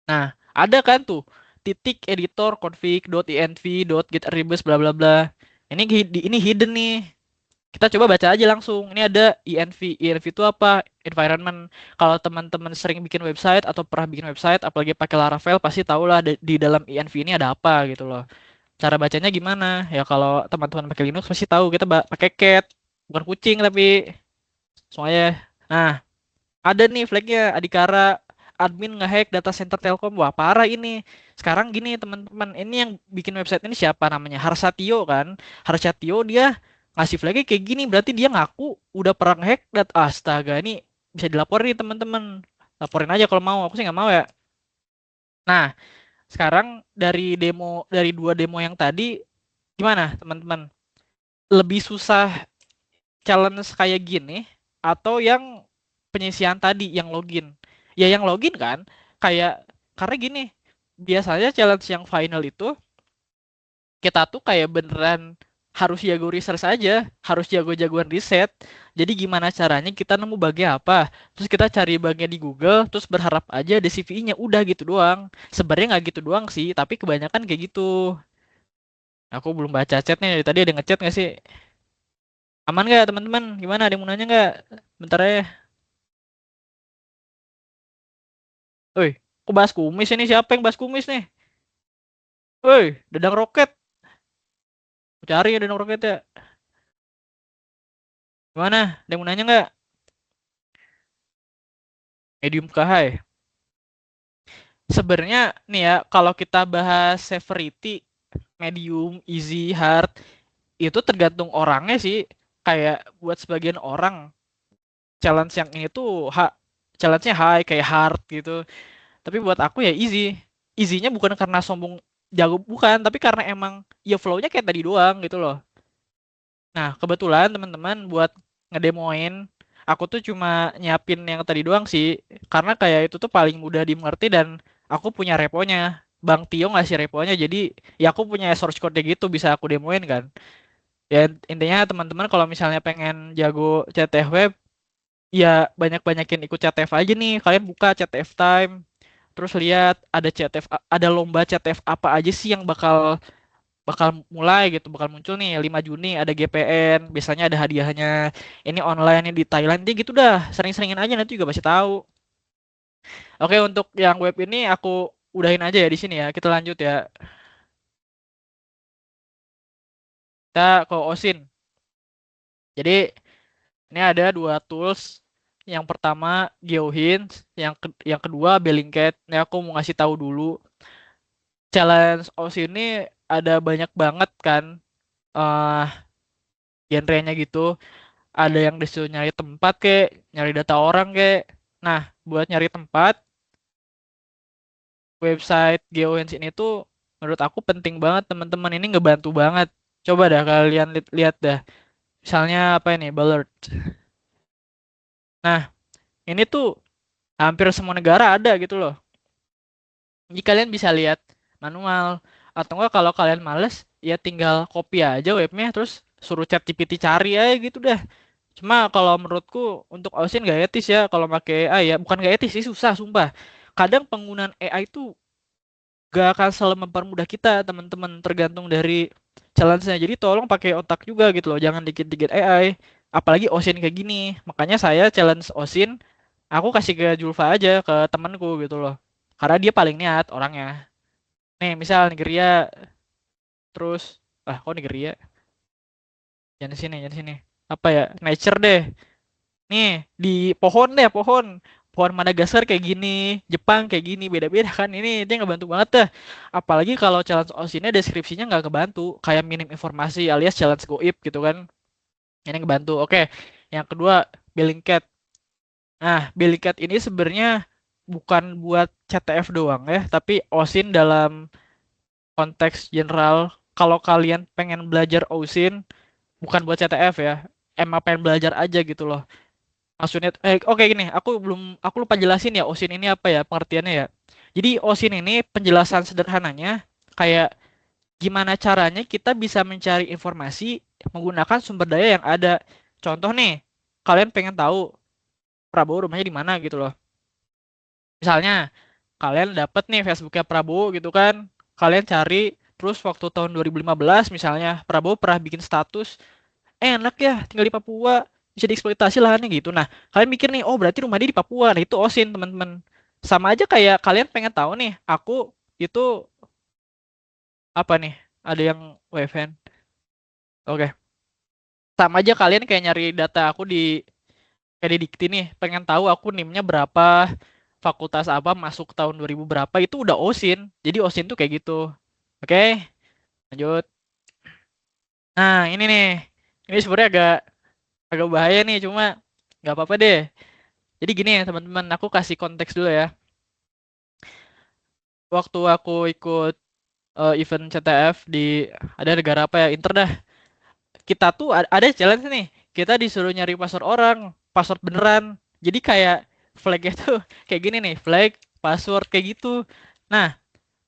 nah ada kan tuh titik editor config .env .get rebus bla bla bla. Ini hidden nih. Kita coba baca aja langsung. Ini ada env. Env itu apa? Environment. Kalau teman-teman sering bikin website atau pernah bikin website, apalagi pakai Laravel, pasti tahu lah di dalam env ini ada apa gitu loh. Cara bacanya gimana? Ya kalau teman-teman pakai Linux pasti tahu kita pakai cat, bukan kucing tapi semuanya. Nah, ada nih flagnya Adhikara admin ngehack data center Telkom. Wah, parah ini. Sekarang gini teman-teman, ini yang bikin website ini siapa namanya? Harsatio kan. Harsatio dia ngasih flagnya kayak gini, berarti dia ngaku udah pernah ngehack dat astaga, ini bisa dilaporin nih teman-teman. Laporin aja kalau mau, aku sih nggak mau ya. Nah, sekarang dari dua demo yang tadi gimana teman-teman? Lebih susah challenge kayak gini atau yang penyisian tadi yang login? Ya yang login kan kayak karena gini, biasanya challenge yang final itu kita tuh kayak beneran harus jago research aja, harus jago-jagoan riset. Jadi gimana caranya kita nemu bugnya apa, terus kita cari bugnya di Google, terus berharap aja ada CVE-nya, udah gitu doang. Sebenarnya nggak gitu doang sih, tapi kebanyakan kayak gitu. Aku belum baca chatnya, dari tadi ada ngechat nggak sih? Aman nggak teman-teman? Gimana, ada yang mau nanya nggak? Bentar ya. Woi, kok bahas kumis ini? Siapa yang bahas kumis nih? Woi, Dedang Roket. Cari ya Dedang Roket ya. Gimana? Ada yang mau nanya nggak? Medium ke high. Sebenarnya nih ya, kalau kita bahas severity, medium, easy, hard, itu tergantung orangnya sih. Kayak buat sebagian orang, challenge yang ini tuh challenge-nya high, kayak hard gitu. Tapi buat aku ya easy. Easy-nya bukan karena sombong jago, bukan, tapi karena emang ya flow-nya kayak tadi doang gitu loh. Nah, kebetulan teman-teman buat ngedemoin, aku tuh cuma nyiapin yang tadi doang sih, karena kayak itu tuh paling mudah dimengerti dan aku punya reponya. Bang Tio ngasih reponya, jadi ya aku punya source code gitu bisa aku demoin kan. Ya intinya teman-teman kalau misalnya pengen jago CTF web, ya banyak-banyakin ikut CTF aja nih. Kalian buka CTF Time, terus lihat ada CTF, ada lomba CTF apa aja sih yang bakal bakal mulai gitu, bakal muncul nih 5 Juni ada GPN, biasanya ada hadiahnya. Ini online nih di Thailand dia gitu dah. Sering-seringin aja nanti juga pasti tahu. Oke, untuk yang web ini aku udahin aja ya di sini ya. Kita lanjut ya. Kita ke OSIN. Jadi Ini ada dua tools. Yang pertama GeoHints, yang kedua Bellingcat. Ini aku mau ngasih tahu dulu. Challenge OS ini ada banyak banget kan eh genrenya gitu. Ada yang disuruh nyari tempat kek, nyari data orang kek. Nah, buat nyari tempat, website GeoHints ini tuh menurut aku penting banget teman-teman, ini ngebantu banget. Coba dah kalian lihat dah. Misalnya apa ini, Ballard. Nah, ini tuh hampir semua negara ada gitu loh. Jadi kalian bisa lihat manual, atau enggak kalau kalian males ya tinggal copy aja webnya terus suruh ChatGPT cari aja gitu dah. Cuma kalau menurutku untuk Ausin gak etis ya kalau pakai AI ya. Bukan gak etis sih, susah sumpah. Kadang penggunaan AI itu gak akan selalu mempermudah kita teman-teman, tergantung dari challenge-nya. Jadi tolong pakai otak juga gitu loh, jangan dikit-dikit AI. Apalagi Osin kayak gini. Makanya saya challenge Osin, aku kasih ke Julfa aja, ke temanku gitu loh. Karena dia paling niat orangnya. Nih misal Nigeria, terus kok Nigeria? Jangan sini, jangan sini. Apa ya? Nature deh. Nih, di pohon deh, pohon. Pohon Madagaskar kayak gini, Jepang kayak gini, beda-beda kan. Ini dia ngebantu banget dah. Apalagi kalau challenge OSINnya deskripsinya nggak kebantu, kayak minim informasi alias challenge goib gitu kan. Ini ngebantu. Oke, yang kedua Bellingcat. Nah, Bellingcat ini sebenarnya bukan buat CTF doang ya, tapi OSIN dalam konteks general. Kalau kalian pengen belajar OSIN, bukan buat CTF ya, emang pengen belajar aja gitu loh. Maksudnya, oke gini, aku lupa jelasin ya OSIN ini apa ya pengertiannya ya. Jadi OSIN ini penjelasan sederhananya kayak gimana caranya kita bisa mencari informasi menggunakan sumber daya yang ada. Contoh nih, kalian pengen tahu Prabowo rumahnya di mana gitu loh. Misalnya, kalian dapet nih Facebooknya Prabowo gitu kan, kalian cari, terus waktu tahun 2015 misalnya, Prabowo pernah bikin status, enak ya tinggal di Papua, bisa dieksploitasi lahannya gitu. Nah, kalian mikir nih, oh berarti rumah dia di Papua. Nah, itu OSIN, teman-teman. Sama aja kayak kalian pengen tahu nih, aku itu apa nih? Ada yang WFN. Oke. Sama aja kalian kayak nyari data aku di kayak di Dikti nih, pengen tahu aku NIM-nya berapa, fakultas apa, masuk tahun 2000 berapa, itu udah OSIN. Jadi OSIN tuh kayak gitu. Oke, lanjut. Nah, ini nih. Ini sebenarnya agak agak bahaya nih, cuma nggak apa-apa deh. Jadi gini ya teman-teman, aku kasih konteks dulu ya. Waktu aku ikut event CTF di ada negara apa ya, Inter dah. Kita tuh ada challenge nih. Kita disuruh nyari password orang, password beneran. Jadi kayak flagnya tuh kayak gini nih, flag, password kayak gitu. Nah,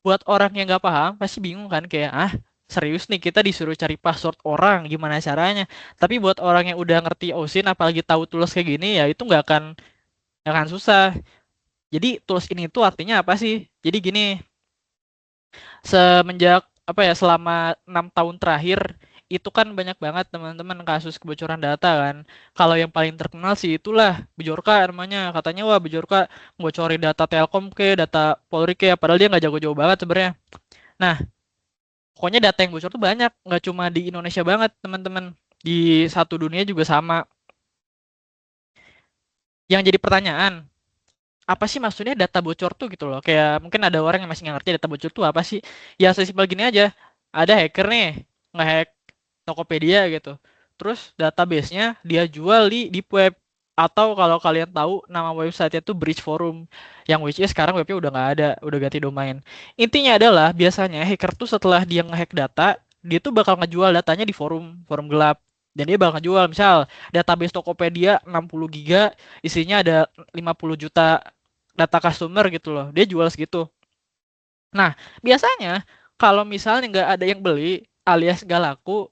buat orang yang nggak paham pasti bingung kan kayak serius nih kita disuruh cari password orang gimana caranya. Tapi buat orang yang udah ngerti OSIN apalagi tahu tools kayak gini ya itu nggak akan susah. Jadi tools ini tuh artinya apa sih? Jadi gini, semenjak apa ya selama 6 tahun terakhir itu kan banyak banget teman-teman kasus kebocoran data kan. Kalau yang paling terkenal sih itulah Bejorka namanya. Katanya wah Bejorka ngebocorin data Telkom ke, data Polri ke, padahal dia nggak jago-jago banget sebenarnya. Nah, pokoknya data yang bocor tuh banyak, nggak cuma di Indonesia banget teman-teman. Di satu dunia juga sama. Yang jadi pertanyaan, apa sih maksudnya data bocor tuh gitu loh. Kayak mungkin ada orang yang masih nggak ngerti data bocor tuh apa sih. Ya sesimpel gini aja. Ada hacker nih, nge-hack Tokopedia gitu. Terus database-nya dia jual di deep web. Atau kalau kalian tahu nama website itu Bridge Forum. Yang which is sekarang webnya udah nggak ada, udah ganti domain. Intinya adalah biasanya hacker tuh setelah dia nge-hack data, dia tuh bakal ngejual datanya di forum, forum gelap. Dan dia bakal ngejual misal database Tokopedia 60 giga, isinya ada 50 juta data customer gitu loh. Dia jual segitu. Nah, biasanya kalau misalnya nggak ada yang beli alias nggak laku,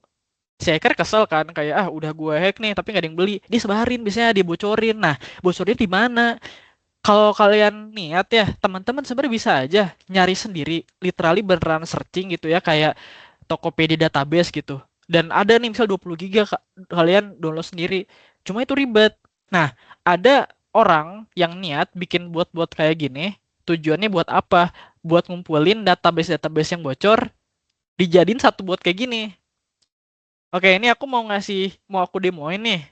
si hacker kesel kan kayak udah gue hack nih tapi nggak ada yang beli. Dia sebarin biasanya dibocorin. Nah, bocornya di mana? Kalau kalian niat ya, teman-teman sebenarnya bisa aja nyari sendiri, literally beneran searching gitu ya kayak Tokopedia database gitu. Dan ada nih misal 20 giga kalian download sendiri. Cuma itu ribet. Nah, ada orang yang niat bikin buat kayak gini, tujuannya buat apa? Buat ngumpulin database-database yang bocor, dijadiin satu buat kayak gini. Oke, ini aku mau aku demoin nih.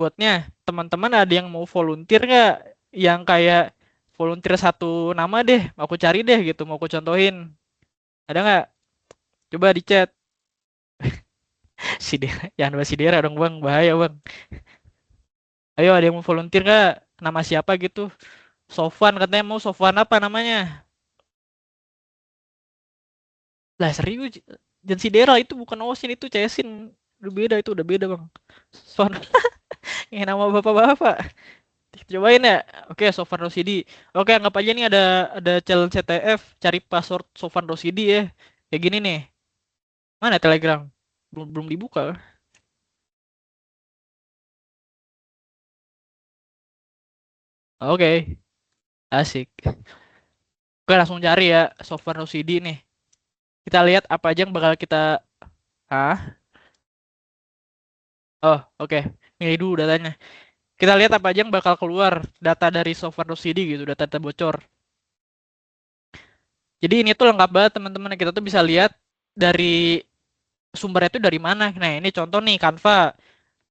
buatnya teman-teman ada yang mau volunteer nggak, yang kayak volunteer satu nama deh, aku cari deh gitu, mau aku contohin, ada nggak? Coba di chat. Si Dera, jangan bahas si Dera dong bang, bahaya bang. Ayo ada yang mau volunteer nggak, nama siapa gitu? Sofwan katanya mau, Sofwan apa namanya? Lah serius, dan si Dera itu bukan Osin, itu Cesin, udah beda, itu udah beda bang. Sofwan ini nama bapak-bapak. Cobain ya. Oke, Sofwan Rosidi. Oke, anggap aja nih ada challenge CTF, cari password Sofwan Rosidi ya. Kayak gini nih. Mana Telegram? Belum belum dibuka. Oke, asik. Oke, langsung cari ya Sofwan Rosidi nih. Kita lihat apa aja yang bakal kita. Oh, oke. Milih dulu datanya. Kita lihat apa aja yang bakal keluar data dari Sofwan Rosidi gitu, data-data bocor. Jadi ini tuh lengkap banget teman-teman. Kita tuh bisa lihat dari sumbernya itu dari mana. Nah, ini contoh nih Canva.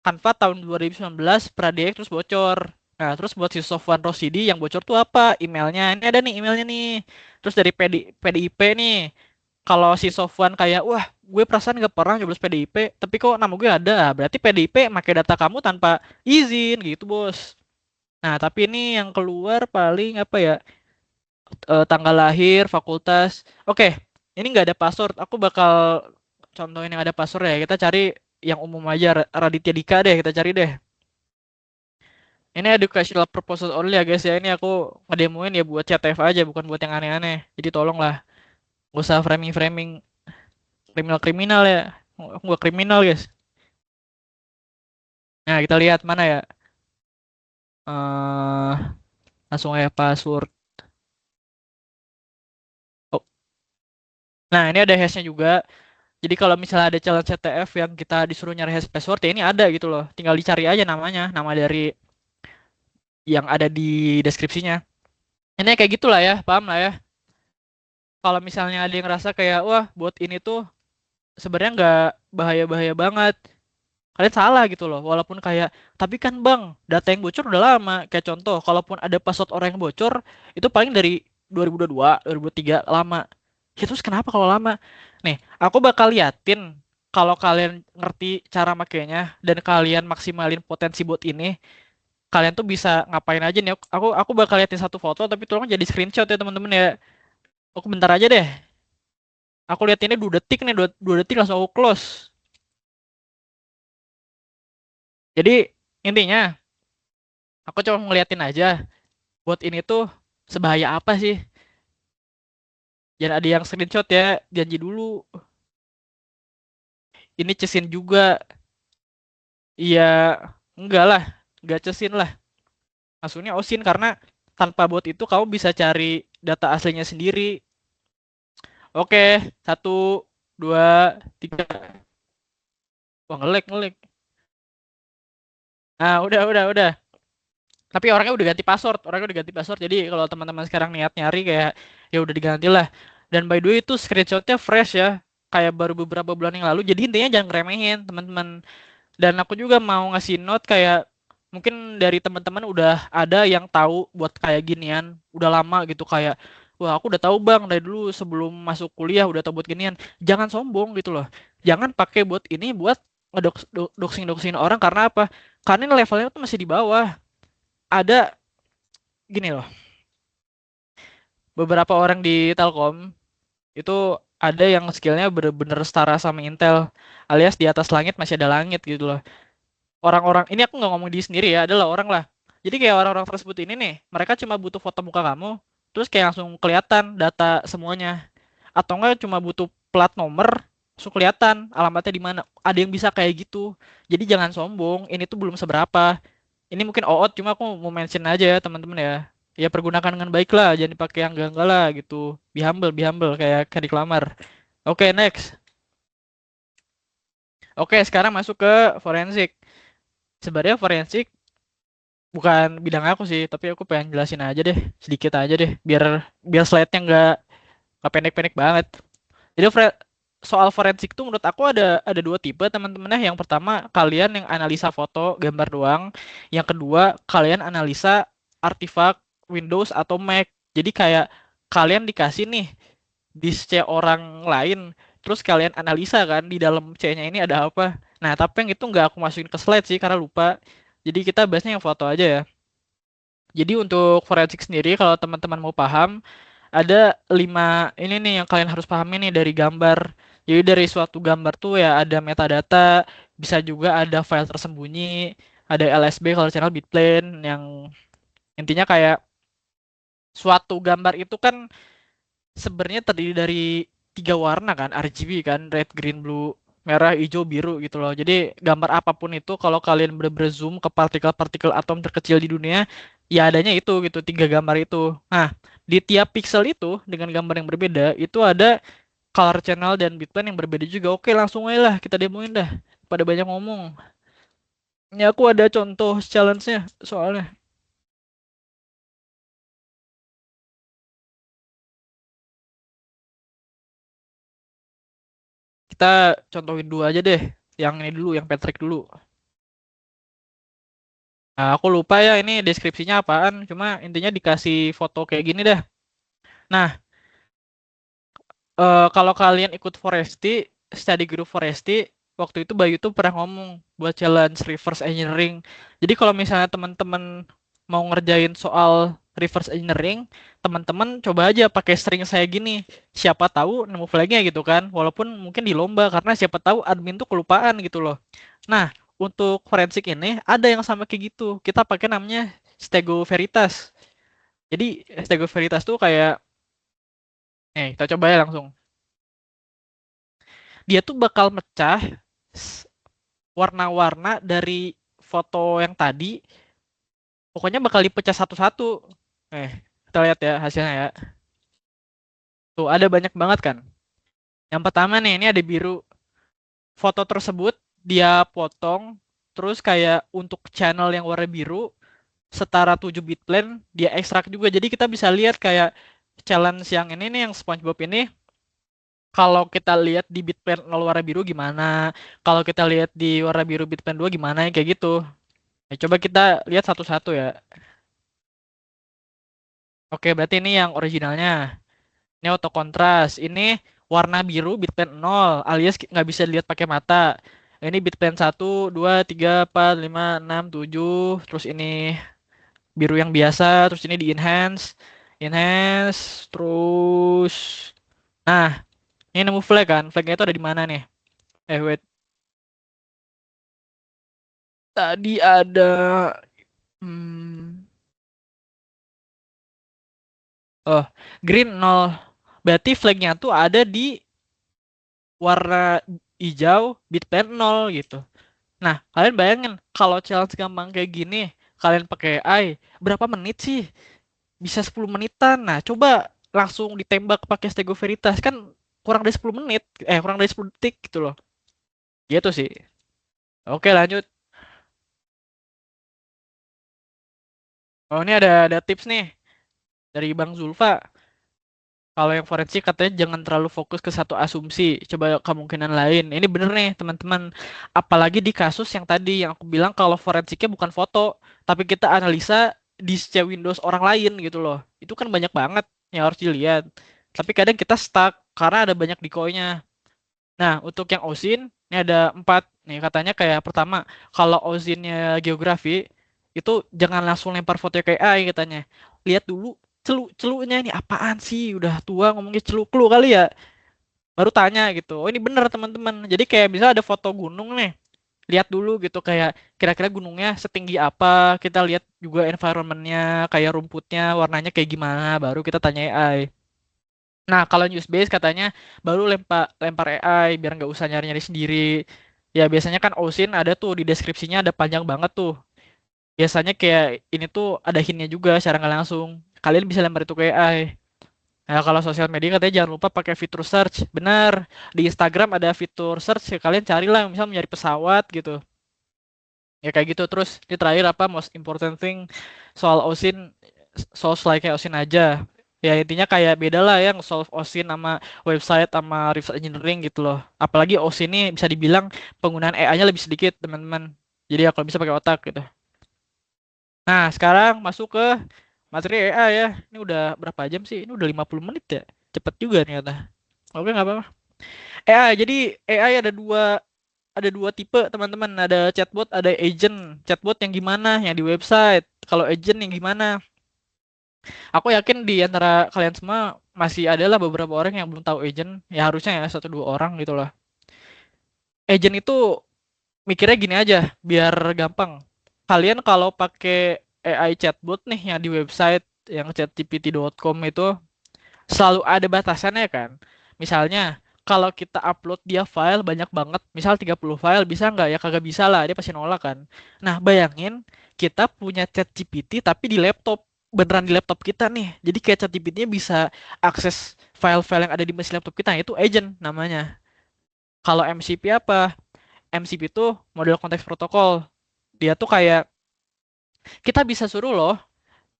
Canva tahun 2019 Pradek terus bocor. Nah, terus buat si Sofwan Rosidi yang bocor tuh apa? Emailnya. Ini ada nih emailnya nih. Terus dari PDIP nih. Kalau si Sofwan kayak, wah, gue perasaan gak pernah nyoblos PDIP, tapi kok nama gue ada. Berarti PDIP pakai data kamu tanpa izin gitu, bos. Nah, tapi ini yang keluar paling apa ya? Tanggal lahir, fakultas. Oke, ini nggak ada password. Aku bakal contohin yang ada password ya. Kita cari yang umum aja, Raditya Dika deh, kita cari deh. Ini educational purposes only ya guys ya. Ini aku ngedemoin ya buat CTF aja, bukan buat yang aneh-aneh. Jadi tolonglah, gak usah framing-framing kriminal-kriminal ya. Aku gak kriminal guys. Nah kita lihat mana ya. eh Langsung aja password. Oh. Nah ini ada hashnya juga. Jadi kalau misalnya ada challenge CTF yang kita disuruh nyari hash password ya ini ada gitu loh. Tinggal dicari aja namanya, nama dari yang ada di deskripsinya. Ini kayak gitulah ya, paham lah ya. Kalau misalnya ada yang ngerasa kayak wah buat ini tuh sebenarnya nggak bahaya-bahaya banget, kalian salah gitu loh. Walaupun kayak, tapi kan bang, data yang bocor udah lama. Kayak contoh, kalaupun ada password orang yang bocor, itu paling dari 2022, 2023, lama. Ya terus kenapa kalau lama? Nih, aku bakal liatin kalau kalian ngerti cara makainya dan kalian maksimalin potensi bot ini, kalian tuh bisa ngapain aja nih. Aku bakal liatin satu foto, tapi tolong jadi screenshot ya teman-teman ya. Aku bentar aja deh. Aku lihat ini 2 detik nih, 2 detik langsung aku close. Jadi intinya aku coba ngeliatin aja bot ini tuh sebahaya apa sih. Jangan ada yang screenshot ya, janji dulu. Ini cesin juga. Iya, enggak lah, enggak cesin lah. Maksudnya osin karena tanpa bot itu kamu bisa cari data aslinya sendiri. Oke, 1, 2, 3. Wah ngelek ngelek. Nah udah. Tapi orangnya udah ganti password, Jadi kalau teman-teman sekarang niat nyari kayak ya udah diganti lah. Dan by the way itu screenshotnya fresh ya, kayak baru beberapa bulan yang lalu. Jadi intinya jangan ngeremehin teman-teman. Dan aku juga mau ngasih note kayak mungkin dari teman-teman udah ada yang tahu buat kayak ginian udah lama gitu, kayak wah aku udah tahu bang dari dulu sebelum masuk kuliah udah tahu buat ginian. Jangan sombong gitu loh. Jangan pakai buat ini buat doxing orang, karena apa? Karena ini levelnya tuh masih di bawah. Ada gini loh, beberapa orang di Telkom itu ada yang skillnya bener-bener setara sama Intel, alias di atas langit masih ada langit gitu loh. Orang-orang ini aku nggak ngomong di sendiri ya, adalah orang lah. Jadi kayak orang-orang tersebut ini nih, mereka cuma butuh foto muka kamu, terus kayak langsung kelihatan data semuanya. Atau enggak cuma butuh plat nomor, langsung kelihatan alamatnya di mana. Ada yang bisa kayak gitu. Jadi jangan sombong, ini tuh belum seberapa. Ini mungkin OOT, cuma aku mau mention aja ya teman-teman ya. Ya pergunakan dengan baik lah, jangan dipakai yang enggak lah gitu. Be humble kayak Kendrick Lamar. Oke, next. Oke, sekarang masuk ke forensik. Sebenarnya forensik bukan bidang aku sih, tapi aku pengen jelasin aja deh, sedikit aja deh, biar biar slide-nya nggak pendek-pendek banget. Jadi soal forensik tuh menurut aku ada dua tipe teman-temannya. Yang pertama kalian yang analisa foto gambar doang. Yang kedua kalian analisa artefak Windows atau Mac. Jadi kayak kalian dikasih nih disk C orang lain, terus kalian analisa kan di dalam C-nya ini ada apa. Nah, tapi yang itu nggak aku masukin ke slide sih karena lupa. Jadi kita bahasnya yang foto aja ya. Jadi untuk forensik sendiri kalau teman-teman mau paham, ada 5 ini nih yang kalian harus pahami nih dari gambar. Jadi dari suatu gambar tuh ya ada metadata, bisa juga ada file tersembunyi, ada LSB kalau channel bitplane yang intinya kayak suatu gambar itu kan sebenarnya terdiri dari 3 warna kan, RGB kan, red, green, blue, merah, hijau, biru gitu loh. Jadi gambar apapun itu kalau kalian bener-bener zoom ke partikel-partikel atom terkecil di dunia, ya adanya itu gitu, 3 gambar itu. Nah, di tiap pixel itu dengan gambar yang berbeda, itu ada color channel dan bitplane yang berbeda juga. Oke, langsung aja lah kita demoin dah. Pada banyak ngomong. Ini aku ada contoh challenge-nya soalnya. Kita contohin dua aja deh. Yang ini dulu, yang Patrick dulu. Nah, aku lupa ya ini deskripsinya apaan. Cuma intinya dikasih foto kayak gini dah. Nah, kalau kalian ikut Foresti, study group Foresti, waktu itu Bayu tuh pernah ngomong buat challenge reverse engineering. Jadi kalau misalnya teman-teman mau ngerjain soal reverse engineering, teman-teman coba aja pakai string saya gini. Siapa tahu nemu flagnya gitu kan. Walaupun mungkin di lomba karena siapa tahu admin tuh kelupaan gitu loh. Nah, untuk forensik ini ada yang sama kayak gitu. Kita pakai namanya Stego Veritas. Jadi Stego Veritas tuh kayak kita coba ya langsung. Dia tuh bakal mecah warna-warna dari foto yang tadi. Pokoknya bakal dipecah satu-satu. Kita lihat ya hasilnya ya. Tuh ada banyak banget kan. Yang pertama nih, ini ada biru. Foto tersebut dia potong, terus kayak untuk channel yang warna biru, setara 7 bit plan, dia ekstrak juga. Jadi kita bisa lihat kayak challenge yang ini nih, yang SpongeBob ini, kalau kita lihat di bitplan 0 warna biru gimana, kalau kita lihat di warna biru bitplan 2 gimana, kayak gitu. Coba kita lihat satu-satu ya. Oke, berarti ini yang originalnya. Ini auto kontras. Ini warna biru bitplan 0, alias nggak bisa dilihat pakai mata. Ini bitplan 1, 2, 3, 4, 5, 6, 7. Terus ini biru yang biasa, terus ini di enhance. Enhance, terus nah, ini nemu flag kan? Flagnya itu ada di mana nih? Wait. Tadi ada hmm, oh, green 0. Berarti flagnya tuh ada di warna hijau bitplan 0 gitu. Nah, kalian bayangin kalau challenge gampang kayak gini, kalian pakai AI, berapa menit sih? Bisa 10 menitan. Nah, coba langsung ditembak pakai Stego Veritas kan kurang dari 10 menit. Kurang dari 10 detik gitu loh. Gitu sih. Oke, lanjut. Oh, ini ada tips nih dari Bang Zulfa. Kalau yang forensik katanya jangan terlalu fokus ke satu asumsi, coba kemungkinan lain. Ini bener nih teman-teman. Apalagi di kasus yang tadi yang aku bilang kalau forensiknya bukan foto, tapi kita analisa di Windows orang lain gitu loh. Itu kan banyak banget yang harus dilihat. Tapi kadang kita stuck karena ada banyak decoy-nya. Nah, untuk yang OSIN, ini ada 4. Nih katanya kayak pertama, kalau OSIN-nya geografi, itu jangan langsung lempar foto kayak AI katanya. Lihat dulu celuk-celuknya ini apaan sih? Udah tua ngomongnya celuk-celuk kali ya. Baru tanya gitu. Oh, ini bener teman-teman. Jadi kayak bisa ada foto gunung nih. Lihat dulu gitu kayak kira-kira gunungnya setinggi apa. Kita lihat juga environment-nya, kayak rumputnya, warnanya kayak gimana. Baru kita tanya AI. Nah, kalau news base katanya baru lempar lempar AI biar nggak usah nyari-nyari sendiri. Ya biasanya kan OSIN ada tuh di deskripsinya ada panjang banget tuh. Biasanya kayak ini tuh ada hintnya juga secara nggak langsung. Kalian bisa lempar itu ke AI. Nah, kalau sosial media katanya jangan lupa pakai fitur search. Benar, di Instagram ada fitur search. Kalian carilah misal mencari pesawat gitu. Ya kayak gitu. Terus ini terakhir apa most important thing soal OSIN, soal like OSIN aja. Ya intinya kayak beda lah ya nge-solve OSINT sama website sama reverse engineering gitu loh. Apalagi OSINT ini bisa dibilang penggunaan AI-nya lebih sedikit teman-teman. Jadi ya kalau bisa pakai otak gitu. Nah sekarang masuk ke materi AI ya. Ini udah berapa jam sih? Ini udah 50 menit ya. Cepet juga ternyata. Oke nggak apa-apa. AI jadi AI ada dua tipe teman-teman. Ada chatbot, ada agent. Chatbot yang gimana? Yang di website. Kalau agent yang gimana? Aku yakin di antara kalian semua masih adalah beberapa orang yang belum tahu agent. Ya harusnya ya satu dua orang gitu loh. Agent itu mikirnya gini aja, biar gampang. Kalian kalau pakai AI chatbot nih yang di website yang chatgpt.com itu selalu ada batasannya kan. Misalnya kalau kita upload dia file banyak banget, misal 30 file bisa nggak ya? Kagak bisa lah, dia pasti nolak kan. Nah, bayangin kita punya ChatGPT tapi di laptop, beneran di laptop kita nih. Jadi kayak ChatGPT-nya bisa akses file-file yang ada di mesin laptop kita, itu agent namanya. Kalau MCP apa? MCP itu model konteks protokol. Dia tuh kayak kita bisa suruh loh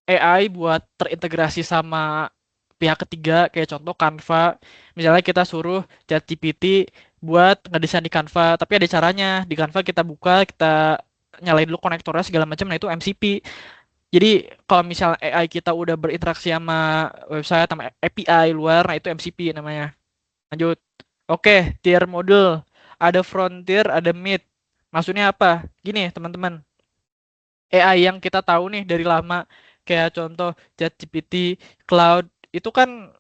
AI buat terintegrasi sama pihak ketiga kayak contoh Canva. Misalnya kita suruh ChatGPT buat ngedesain di Canva, tapi ada caranya. Di Canva kita buka, kita nyalain dulu konektornya segala macam, nah itu MCP. Jadi kalau misalnya AI kita udah berinteraksi sama website sama API luar, nah itu MCP namanya. Lanjut. Oke, tier model. Ada frontier, ada mid. Maksudnya apa? Gini, teman-teman. AI yang kita tahu nih dari lama, kayak contoh ChatGPT, Cloud, itu kan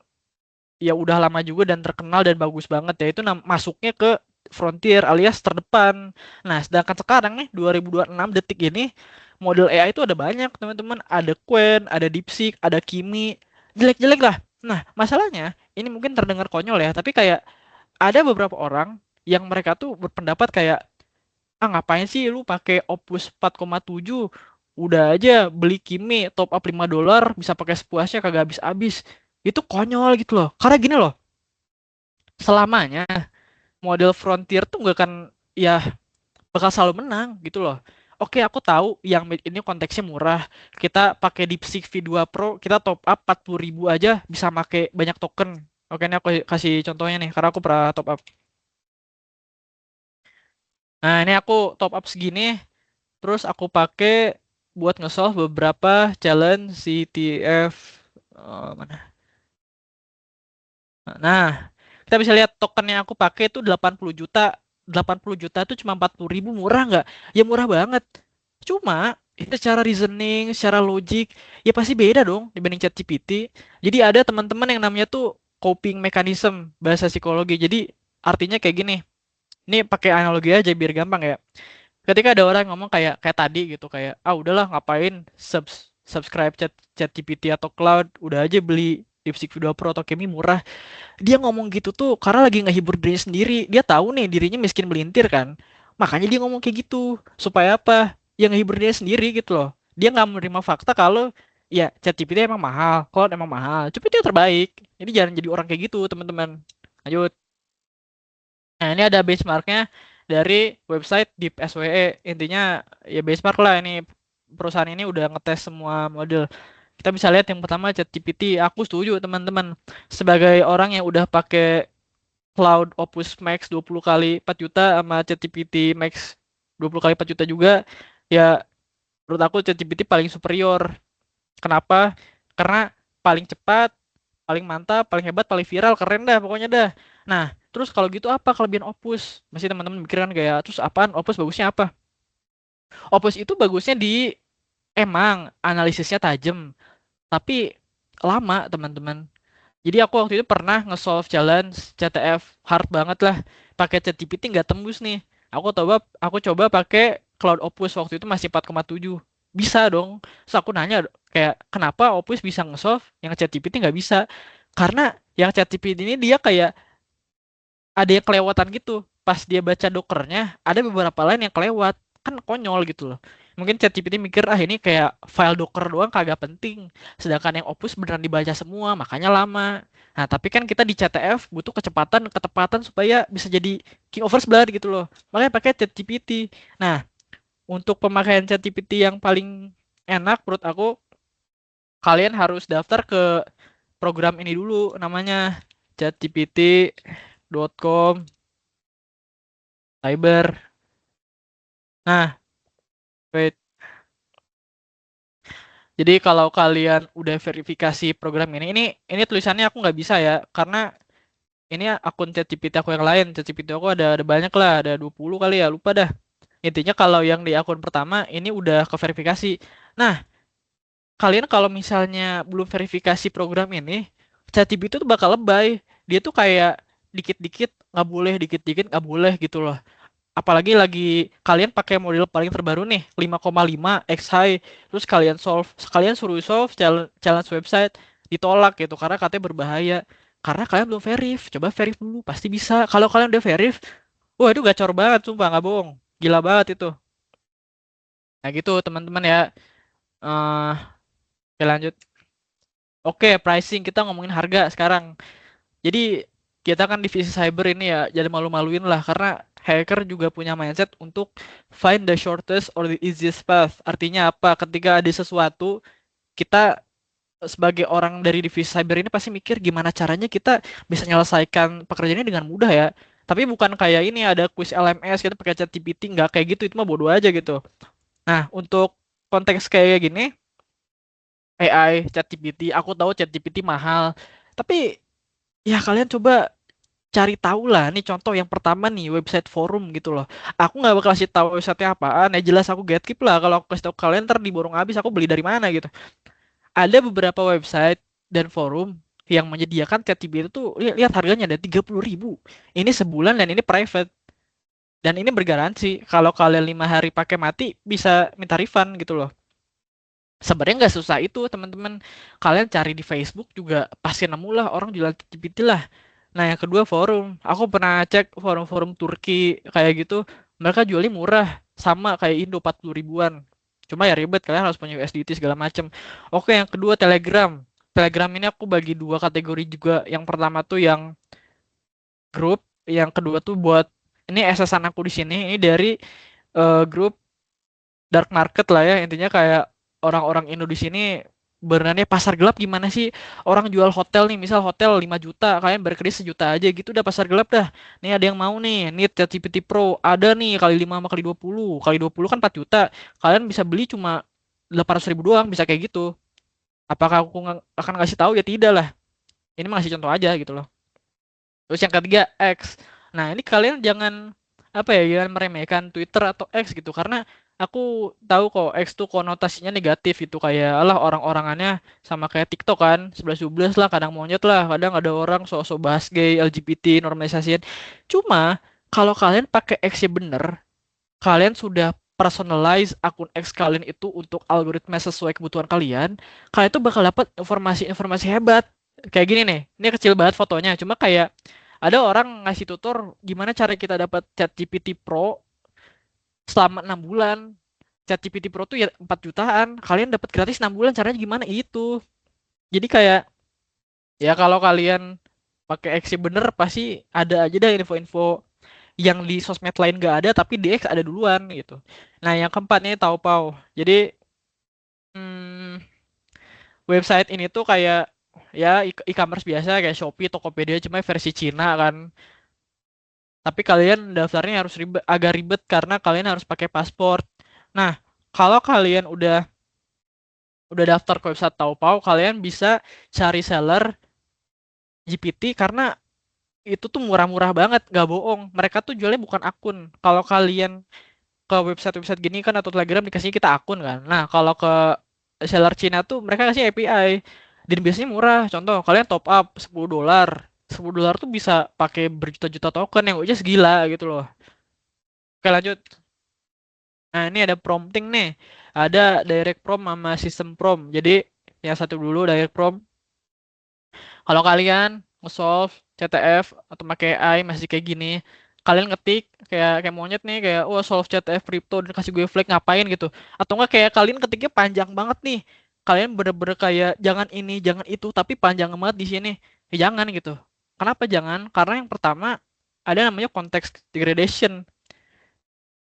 ya udah lama juga dan terkenal dan bagus banget ya. Itu masuknya ke frontier alias terdepan. Nah, sedangkan sekarang nih 2026 detik ini model AI itu ada banyak, teman-teman. Ada Qwen, ada DeepSeek, ada Kimi. Jelek-jelek lah. Nah, masalahnya ini mungkin terdengar konyol ya, tapi kayak ada beberapa orang yang mereka tuh berpendapat kayak ngapain sih lu pakai Opus 4,7, udah aja beli Kimi top up $5 bisa pakai sepuasnya kagak habis-habis. Itu konyol gitu loh, karena gini loh, selamanya model Frontier tuh nggak akan ya bakal selalu menang gitu loh. Oke, aku tahu yang mid ini konteksnya murah, kita pakai DeepSeek V2 Pro, kita top up 40.000 aja bisa pakai banyak token. Oke, ini aku kasih contohnya nih karena aku pernah top up. Nah, ini aku top up segini. Terus aku pakai buat nge-solve beberapa challenge CTF mana? Nah, kita bisa lihat token yang aku pakai itu 80 juta. 80 juta itu cuma 40.000, murah nggak? Ya murah banget. Cuma itu secara reasoning, secara logik, ya pasti beda dong dibanding ChatGPT. Jadi ada teman-teman yang namanya tuh coping mechanism bahasa psikologi. Jadi artinya kayak gini. Ini pakai analogi aja biar gampang ya. Ketika ada orang ngomong kayak tadi gitu, kayak udahlah ngapain subscribe chat GPT atau cloud, udah aja beli DeepSeek Video Pro atau Kimi murah. Dia ngomong gitu tuh karena lagi ngehibur dirinya sendiri. Dia tahu nih dirinya miskin melintir kan, makanya dia ngomong kayak gitu supaya apa, yang ngehibur dirinya sendiri gitu loh. Dia nggak menerima fakta kalau ya ChatGPT emang mahal, cloud emang mahal, tapi itu yang terbaik. Jadi jangan jadi orang kayak gitu teman-teman. Lanjut. Nah, ini ada benchmarknya dari website Deep SWE. Intinya ya benchmark lah, ini perusahaan ini udah ngetes semua model. Kita bisa lihat yang pertama ChatGPT. Aku setuju teman-teman. Sebagai orang yang udah pakai Cloud Opus Max 20 kali 4 juta sama ChatGPT Max 20 kali 4 juta juga, ya menurut aku ChatGPT paling superior. Kenapa? Karena paling cepat, paling mantap, paling hebat, paling viral, keren dah pokoknya dah. Nah, terus kalau gitu apa kelebihan Opus? Masih teman-teman mikir kan kayak, terus apaan Opus bagusnya apa? Opus itu bagusnya di emang analisisnya tajam, tapi lama teman-teman. Jadi aku waktu itu pernah nge-solve challenge CTF hard banget lah. Pakai ChatGPT nggak tembus nih. Aku coba pakai Cloud Opus waktu itu masih 4,7. Bisa dong. Terus aku nanya kayak kenapa Opus bisa nge-solve yang ChatGPT nggak bisa? Karena yang ChatGPT ini dia kayak ada yang kelewatan gitu. Pas dia baca dokernya, ada beberapa lain yang kelewat. Kan konyol gitu loh. Mungkin ChatGPT mikir, ini kayak file docker doang kagak penting. Sedangkan yang Opus beneran dibaca semua, makanya lama. Nah, tapi kan kita di CTF butuh kecepatan, ketepatan supaya bisa jadi king of first blood gitu loh. Makanya pakai ChatGPT. Nah, untuk pemakaian ChatGPT yang paling enak menurut aku, kalian harus daftar ke program ini dulu, namanya chatgpt.com cyber. Nah, wait. Jadi kalau kalian udah verifikasi program ini tulisannya aku nggak bisa ya, karena ini akun ChatGPT aku yang lain. ChatGPT aku ada banyak lah, ada 20 kali ya, lupa dah. Intinya kalau yang di akun pertama ini udah keverifikasi. Nah, kalian kalau misalnya belum verifikasi program ini, ChatGPT tuh bakal lebay. Dia tuh kayak dikit-dikit nggak boleh, dikit-dikit nggak boleh gitu loh. Apalagi lagi kalian pakai model paling terbaru nih 5,5 X high, terus kalian suruh solve challenge website, ditolak gitu karena katanya berbahaya, karena kalian belum verif. Coba verif dulu, pasti bisa. Kalau kalian udah verif, wah itu gacor banget, sumpah nggak bohong, gila banget itu. Nah gitu teman-teman ya. eh Oke, lanjut. Oke, pricing, kita ngomongin harga sekarang. Jadi kita kan divisi cyber ini ya, jadi malu-maluin lah karena hacker juga punya mindset untuk find the shortest or the easiest path. Artinya apa? Ketika ada sesuatu, kita sebagai orang dari divisi cyber ini pasti mikir gimana caranya kita bisa menyelesaikan pekerjaan ini dengan mudah ya. Tapi bukan kayak ini ada quiz LMS kita pakai ChatGPT, nggak kayak gitu, itu mah bodoh aja gitu. Nah, untuk konteks kayak gini, AI, ChatGPT, aku tahu ChatGPT mahal, tapi ya kalian coba cari tahu lah. Nih contoh yang pertama nih, website forum gitu loh. Aku nggak bakal kasih tahu websitenya apaan, ya jelas aku gatekeep lah. Kalau aku kasih tahu kalian ntar diborong habis, aku beli dari mana gitu. Ada beberapa website dan forum yang menyediakan ChatGPT itu tuh, lihat harganya ada 30.000. Ini sebulan dan ini private. Dan ini bergaransi kalau kalian 5 hari pakai mati bisa minta refund gitu loh. Sebenarnya nggak susah itu teman-teman. Kalian cari di Facebook juga pasti nemu lah orang jualan ChatGPT lah. Nah yang kedua forum. Aku pernah cek forum-forum Turki kayak gitu. Mereka jualnya murah. Sama kayak Indo 40 ribuan. Cuma ya ribet, kalian harus punya USDT segala macem. Oke, yang kedua Telegram. Telegram ini aku bagi dua kategori juga. Yang pertama tuh yang grup. Yang kedua tuh buat, ini SSN aku di sini. Ini dari grup dark market lah ya, intinya kayak orang-orang Indo di sini berenangnya pasar gelap gimana sih, orang jual hotel nih, misal hotel 5 juta kalian berkredit 1 juta aja gitu, udah pasar gelap dah. Nih ada yang mau nih need ChatGPT Pro, ada nih kali 5 sama kali 20 kan 4 juta, kalian bisa beli cuma 800.000 doang, bisa kayak gitu. Apakah aku akan ngasih tahu? Ya tidak lah, ini mah ngasih contoh aja gitu loh. Terus yang ketiga X. Nah ini kalian jangan apa ya, jangan meremehkan Twitter atau X gitu, karena aku tahu kok X tuh konotasinya negatif gitu, kayak lah orang-orangannya sama kayak TikTok kan, 11-12 lah, kadang monyet lah, kadang ada orang sok-sok bahas gay, LGBT, normalisasiin. Cuma kalau kalian pakai X ya bener, kalian sudah personalize akun X kalian itu untuk algoritma sesuai kebutuhan kalian, kalian tuh bakal dapat informasi-informasi hebat. Kayak gini nih, ini kecil banget fotonya, cuma kayak ada orang ngasih tutor gimana cara kita dapat ChatGPT Pro selama 6 bulan. ChatGPT Pro tuh ya 4 jutaan, kalian dapat gratis 6 bulan, caranya gimana itu. Jadi kayak ya kalau kalian pakai X bener pasti ada aja deh info-info yang di sosmed lain gak ada tapi di X ada duluan gitu. Nah yang keempatnya Taobao. Jadi hmm, website ini tuh kayak ya e-commerce biasa kayak Shopee, Tokopedia, cuma versi Cina kan. Tapi kalian daftarnya harus agak ribet karena kalian harus pakai paspor. Nah, kalau kalian udah daftar ke website Taobao, kalian bisa cari seller GPT karena itu tuh murah-murah banget, gak bohong. Mereka tuh jualnya bukan akun. Kalau kalian ke website-website gini kan atau Telegram dikasih kita akun kan. Nah, kalau ke seller Cina tuh mereka kasih API. Dan biasanya murah. Contoh, kalian top up $10. $10 tuh bisa pakai berjuta-juta token yang udah gila gitu loh. Oke, lanjut. Nah, ini ada prompting nih. Ada direct prompt sama system prompt. Jadi, yang satu dulu direct prompt. Kalau kalian nge-solve CTF atau pakai AI masih kayak gini, kalian ngetik kayak monyet nih, kayak oh solve CTF crypto dan kasih gue flag ngapain gitu. Atau enggak kayak kalian ketiknya panjang banget nih. Kalian bener-bener kayak jangan ini, jangan itu, tapi panjang banget di sini. Ya jangan gitu. Kenapa jangan? Karena yang pertama ada namanya context degradation.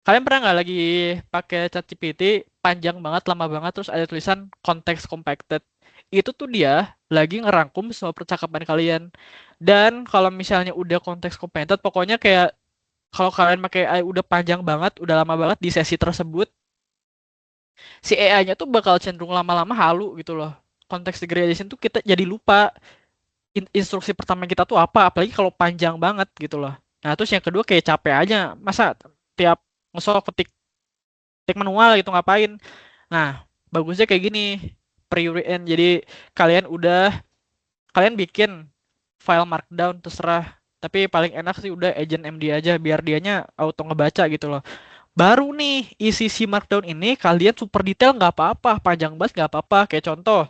Kalian pernah nggak lagi pakai ChatGPT panjang banget, lama banget, terus ada tulisan context compacted. itu tuh dia lagi ngerangkum semua percakapan kalian. Dan kalau misalnya udah konteks competent, pokoknya kayak kalau kalian pakai AI udah panjang banget, udah lama banget di sesi tersebut, si AI-nya tuh bakal cenderung lama-lama halu gitu loh. Konteks degradation tuh kita jadi lupa instruksi pertama kita tuh apa, apalagi kalau panjang banget gitu loh. Nah, terus yang kedua kayak capek aja, masa tiap ngesol ketik manual gitu ngapain. Nah, bagusnya kayak gini, pre-written. Jadi kalian bikin file markdown terserah. Tapi paling enak sih udah agent MD aja biar dianya auto ngebaca gitu loh. Baru nih isi si markdown ini kalian super detail nggak apa-apa, panjang banget nggak apa-apa. Kayak contoh,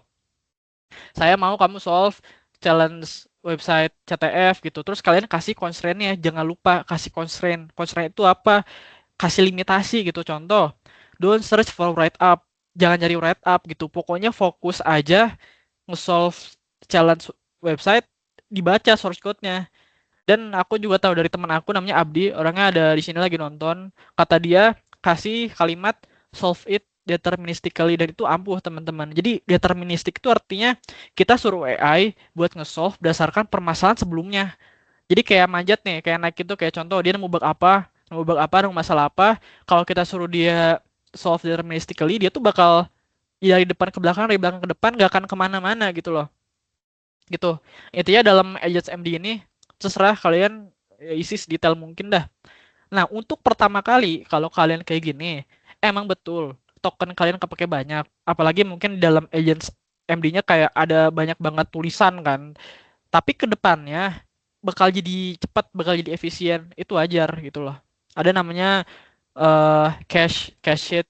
saya mau kamu solve challenge website CTF gitu. Terus kalian kasih constraint-nya, jangan lupa kasih constraint. Constraint itu apa? Kasih limitasi gitu. Contoh, don't search for write up. Jangan cari write up gitu. Pokoknya fokus aja nge-solve challenge website, dibaca source code-nya. Dan aku juga tahu dari teman aku namanya Abdi, orangnya ada di sini lagi nonton. Kata dia kasih kalimat solve it deterministically, dan itu ampuh teman-teman. Jadi deterministik itu artinya kita suruh AI buat nge-solve berdasarkan permasalahan sebelumnya. Jadi kayak manjat nih, kayak naik itu, kayak contoh dia nemu masalah apa. Kalau kita suruh dia solve deterministically, dia tuh bakal dari depan ke belakang, dari belakang ke depan, gak akan kemana-mana gitu loh. Gitu. Intinya dalam Ajax MD ini terserah kalian isi sedetail mungkin dah. Nah, untuk pertama kali kalau kalian kayak gini, emang betul token kalian kepake banyak. Apalagi mungkin dalam Agents MD-nya kayak ada banyak banget tulisan kan. Tapi ke depannya bakal jadi cepat, bakal jadi efisien. Itu wajar gitu loh. Ada namanya cache sheet.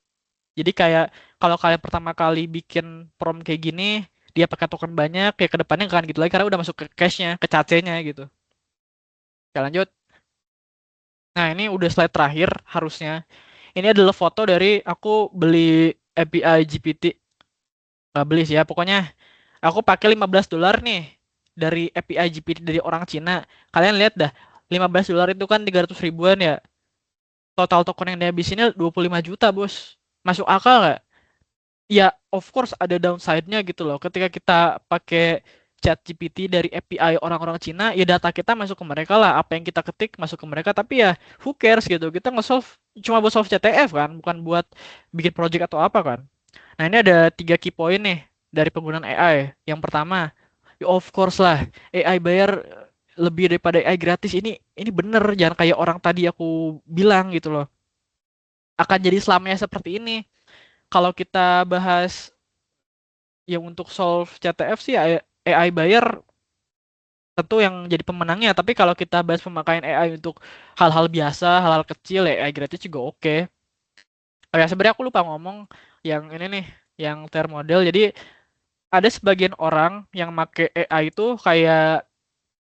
Jadi kayak kalau kalian pertama kali bikin prompt kayak gini, dia pakai token banyak, ya ke depannya nggak akan gitu lagi karena udah masuk ke cache-nya, ke cache-nya gitu. Oke, lanjut. Nah, ini udah slide terakhir harusnya. Ini adalah foto dari aku beli API GPT. Nggak beli sih ya, pokoknya aku pakai $15 nih dari API GPT dari orang Cina. Kalian lihat dah, $15 itu kan 300 ribuan ya. Total token yang dihabisinnya 25 juta, bos. Masuk akal nggak? Ya, of course ada downside-nya gitu loh. Ketika kita pakai chat GPT dari API orang-orang Cina, ya data kita masuk ke mereka lah. Apa yang kita ketik masuk ke mereka. Tapi ya, who cares gitu. Kita nge-solve cuma buat solve CTF kan, bukan buat bikin project atau apa kan. Nah, ini ada 3 key point nih dari penggunaan AI. Yang pertama, ya of course lah, AI bayar lebih daripada AI gratis. Ini bener, jangan kayak orang tadi aku bilang gitu loh. Akan jadi selamanya seperti ini. Kalau kita bahas yang untuk solve CTF sih AI bayar tentu yang jadi pemenangnya. Tapi kalau kita bahas pemakaian AI untuk hal-hal biasa, hal-hal kecil, ya AI gratis juga oke. Oh ya, sebenarnya aku lupa ngomong yang ini nih, yang tier model. Jadi ada sebagian orang yang make AI itu kayak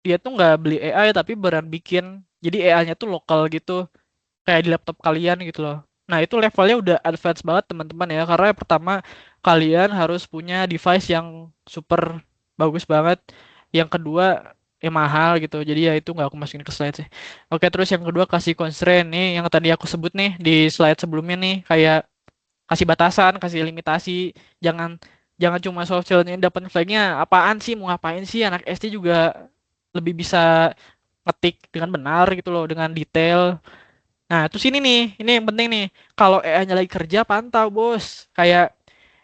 dia tuh nggak beli AI tapi beneran bikin. Jadi AI-nya tuh lokal gitu, kayak di laptop kalian gitu loh. Nah, itu levelnya udah advance banget teman-teman ya, karena yang pertama kalian harus punya device yang super bagus banget. Yang kedua ya mahal gitu. Jadi ya itu nggak aku masukin ke slide sih. Oke, terus yang kedua kasih constraint nih yang tadi aku sebut nih di slide sebelumnya nih, kayak kasih batasan, kasih limitasi. Jangan jangan cuma soft challenge ini dapat flagnya apaan sih, mau ngapain sih, anak SD juga lebih bisa ngetik dengan benar gitu loh, dengan detail. Nah, terus ini yang penting nih. Kalau AI-nya lagi kerja, pantau, bos. Kayak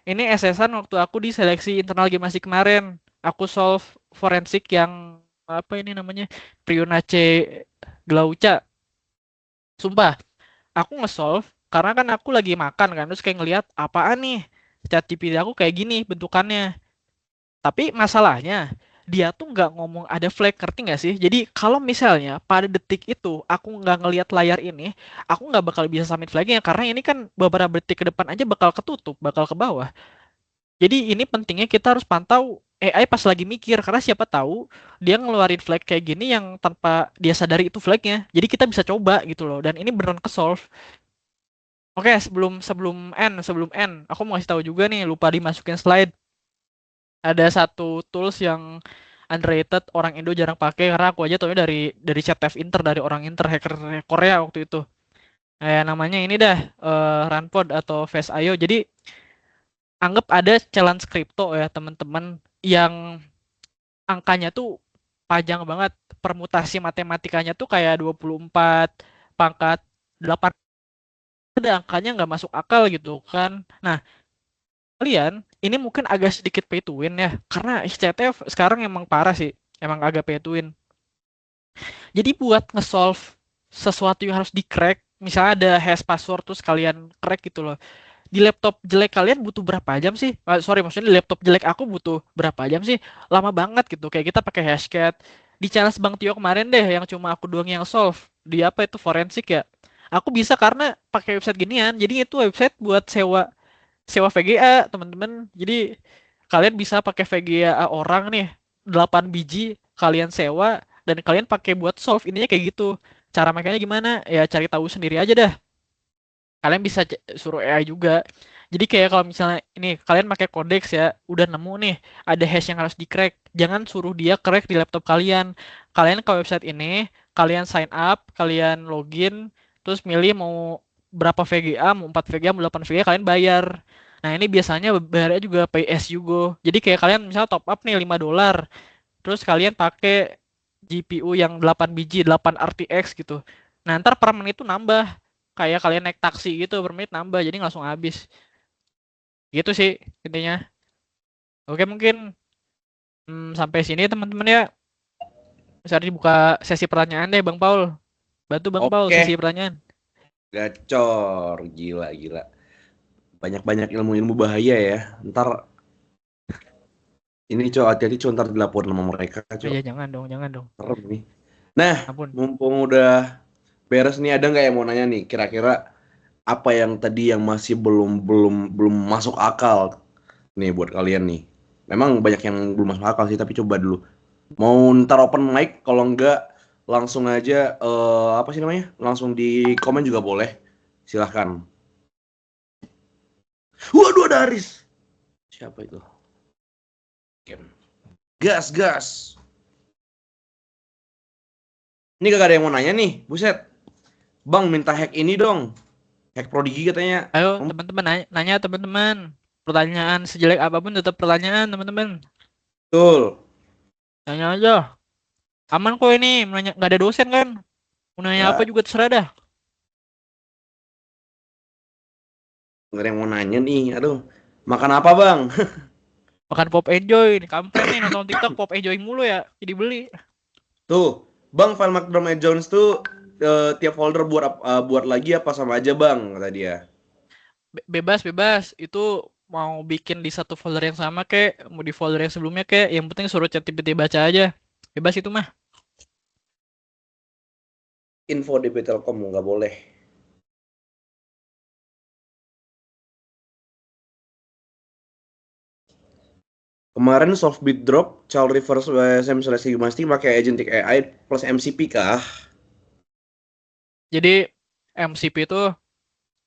ini SSan waktu aku di seleksi internal gimnastik kemarin. Aku solve forensik yang apa ini namanya? Prionace glauca. Sumpah, aku nge-solve karena kan aku lagi makan kan, terus kayak ngelihat apaan nih? ChatGPT aku kayak gini bentukannya. Tapi masalahnya dia tuh nggak ngomong ada flag, ngerti nggak sih? Jadi kalau misalnya pada detik itu aku nggak ngelihat layar ini, aku nggak bakal bisa submit flagnya karena ini kan beberapa detik ke depan aja bakal ketutup, bakal ke bawah. Jadi ini pentingnya kita harus pantau AI pas lagi mikir karena siapa tahu dia ngeluarin flag kayak gini yang tanpa dia sadari itu flagnya. Jadi kita bisa coba gitu loh, dan ini beneran ke solve. Oke, sebelum sebelum end, aku mau kasih tahu juga nih, lupa dimasukin slide. Ada satu tools yang underrated, orang Indo jarang pakai karena aku aja taunya dari chat Inter, dari orang Inter, hacker Korea waktu itu. Namanya ini dah Runpod atau Face.io. Jadi anggap ada challenge kripto ya teman-teman yang angkanya tuh panjang banget, permutasi matematikanya tuh kayak 24 pangkat 8, ada angkanya nggak masuk akal gitu kan. Nah, kalian ini mungkin agak sedikit pay to win ya, karena XCTF sekarang emang parah sih, emang agak pay to win. Jadi buat nge-solve sesuatu yang harus di-crack, misalnya ada hash password terus kalian crack gitu loh. Di laptop jelek kalian butuh berapa jam sih? Sorry, maksudnya di laptop jelek aku butuh berapa jam sih? Lama banget gitu. Kayak kita pakai hashcat. Di challenge Bang Tio kemarin deh, yang cuma aku doang yang solve. Di apa itu forensik ya? Aku bisa karena pakai website ginian. Jadi itu website buat sewa sewa VGA, teman-teman. Jadi kalian bisa pakai VGA orang nih, 8 biji kalian sewa dan kalian pakai buat solve. Intinya kayak gitu. Cara makanya gimana? Ya cari tahu sendiri aja dah. Kalian bisa suruh AI juga. Jadi kayak kalau misalnya ini kalian pakai Codex ya, udah nemu nih ada hash yang harus di-crack. Jangan suruh dia crack di laptop kalian. Kalian ke website ini, kalian sign up, kalian login, terus milih mau berapa VGA, mau 4 VGA, mau 8 VGA, kalian bayar. Nah, ini biasanya bayarnya juga pay as you go. Jadi kayak kalian misalnya top up nih $5, terus kalian pakai GPU yang 8 biji, 8 RTX gitu. Nah, ntar per menit itu nambah. Kayak kalian naik taksi gitu, per menit nambah, jadi langsung habis. Gitu sih intinya. Oke, mungkin sampai sini teman-teman ya. Bisa dibuka sesi pertanyaan deh Bang Paul. Bantu Bang Paul Oke, sesi pertanyaan. gacor, gila gila. Banyak-banyak ilmu-ilmu bahaya ya. Ntar ini Cok, hati-hati Cok, ntar dilaporin sama mereka Oh Cok. iya, jangan dong, jangan dong. Serem nih. Nah, Ampun. mumpung udah beres nih, ada nggak yang mau nanya nih? Kira-kira apa yang tadi yang masih belum belum belum masuk akal nih buat kalian nih? Memang banyak yang belum masuk akal sih, tapi coba dulu. Mau ntar open mic, kalau enggak langsung aja apa sih namanya? Langsung di komen juga boleh. Silahkan. Waduh, ada Aris. Siapa itu? Gas, gas. Ini gak ada yang mau nanya nih. Buset. Bang, minta hack ini dong. Hack Prodigy katanya. Ayo Om, teman-teman nanya teman-teman. Pertanyaan sejelek apapun tetap pertanyaan teman-teman. betul. Tanya aja. Aman kok ini, nanya nggak ada dosen kan? Mau nanya apa Nggak, juga terserah dah. nggak ada yang mau nanya nih. Aduh. Makan apa, Bang? Makan Pop Enjoy, nih kampret nih nonton TikTok Pop Enjoy mulu ya. Jadi beli. Tuh, Bang, file Macdonald Jones tuh tiap folder buat lagi apa sama aja, Bang, kata dia. Bebas bebas itu mau bikin di satu folder yang sama kek, mau di folder yang sebelumnya kek, yang penting suruh ChatGPT baca aja. Bebas itu mah. Info DP Telkom nggak boleh. Kemarin soft bit drop, child reverse SM seleksi gimnastik pakai agentic AI plus MCP kah? Jadi MCP itu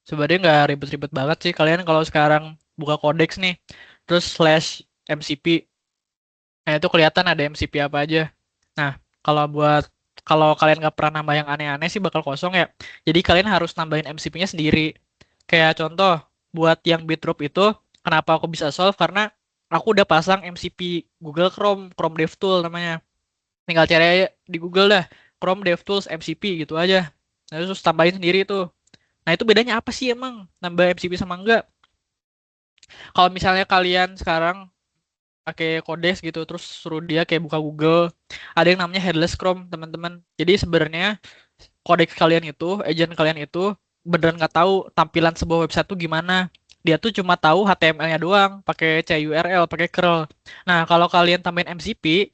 sebenarnya nggak ribet-ribet banget sih. Kalian kalau sekarang buka Codex nih, terus slash MCP, nah itu kelihatan ada MCP apa aja. Nah, kalau buat kalau kalian nggak pernah nambah yang aneh-aneh sih bakal kosong ya. Jadi kalian harus nambahin MCP-nya sendiri. Kayak contoh, buat yang Bitdrop itu, kenapa aku bisa solve? Karena aku udah pasang MCP Google Chrome, Chrome DevTool namanya. Tinggal cari aja di Google dah, Chrome DevTools MCP gitu aja. Nah, terus tambahin sendiri tuh. Nah, itu bedanya apa sih emang? Nambah MCP sama enggak? Kalau misalnya kalian sekarang pakai Codex gitu, terus suruh dia kayak buka Google, ada yang namanya headless Chrome, teman-teman. Jadi sebenarnya Codex kalian itu, agent kalian itu beneran nggak tahu tampilan sebuah website tuh gimana. Dia tuh cuma tahu HTML-nya doang, pakai CURL, pakai curl. Nah, kalau kalian tambahin MCP,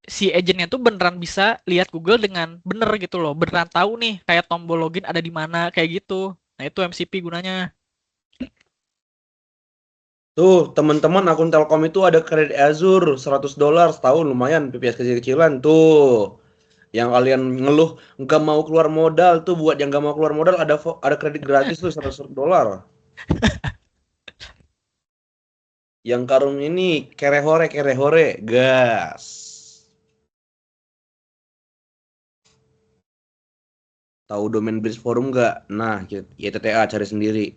si agentnya tuh beneran bisa lihat Google dengan bener gitu loh. Beneran tahu nih, kayak tombol login ada di mana, kayak gitu. Nah, itu MCP gunanya. Tuh, teman-teman akun Telkom itu ada kredit Azure $100 setahun lumayan PPS kecil-kecilan tuh. Yang kalian ngeluh nggak mau keluar modal tuh buat yang nggak mau keluar modal ada kredit gratis tuh $100. Yang karung ini kere hore gas. Tahu domain bridge forum nggak? Nah, YTTA cari sendiri.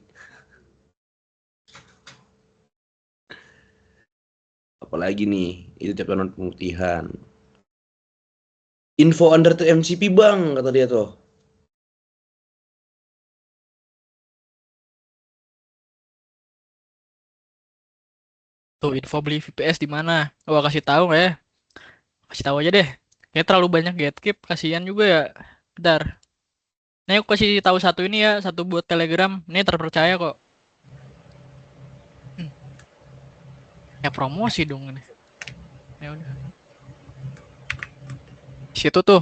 apalagi nih, itu tiap tahun pemutihan. Info under to MCP bang, kata dia tuh. Tuh info beli VPS di mana? Wah kasih tahu nggak ya? Kasih tahu aja deh. Kayak terlalu banyak gatekeep, kasihan juga ya. Bentar. Nih aku kasih tahu satu ini ya, satu buat Telegram. Ini terpercaya kok. Ya promosi dong ini. Ya udah. Situ tuh.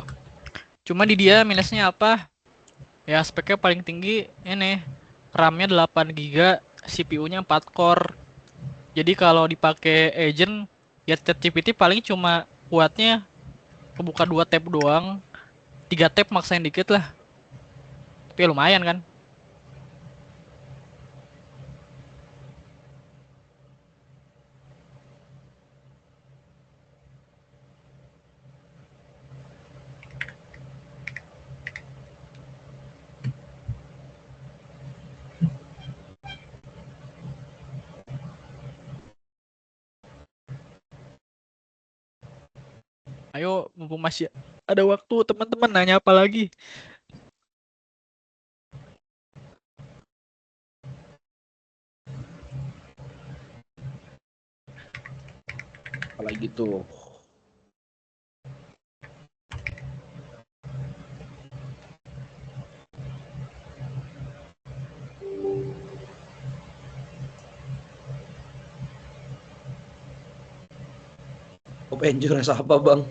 Cuma di dia minusnya apa? Ya speknya paling tinggi ini. RAM-nya 8 GB, CPU-nya 4 core. Jadi kalau dipakai agent ya ChatGPT paling cuma kuatnya kebuka 2 tab doang. 3 tab maksain dikit lah. Tapi ya lumayan kan. Ayo mumpung masih ada waktu teman-teman nanya apa lagi? Apalagi tuh. Pop Angel rasa apa bang?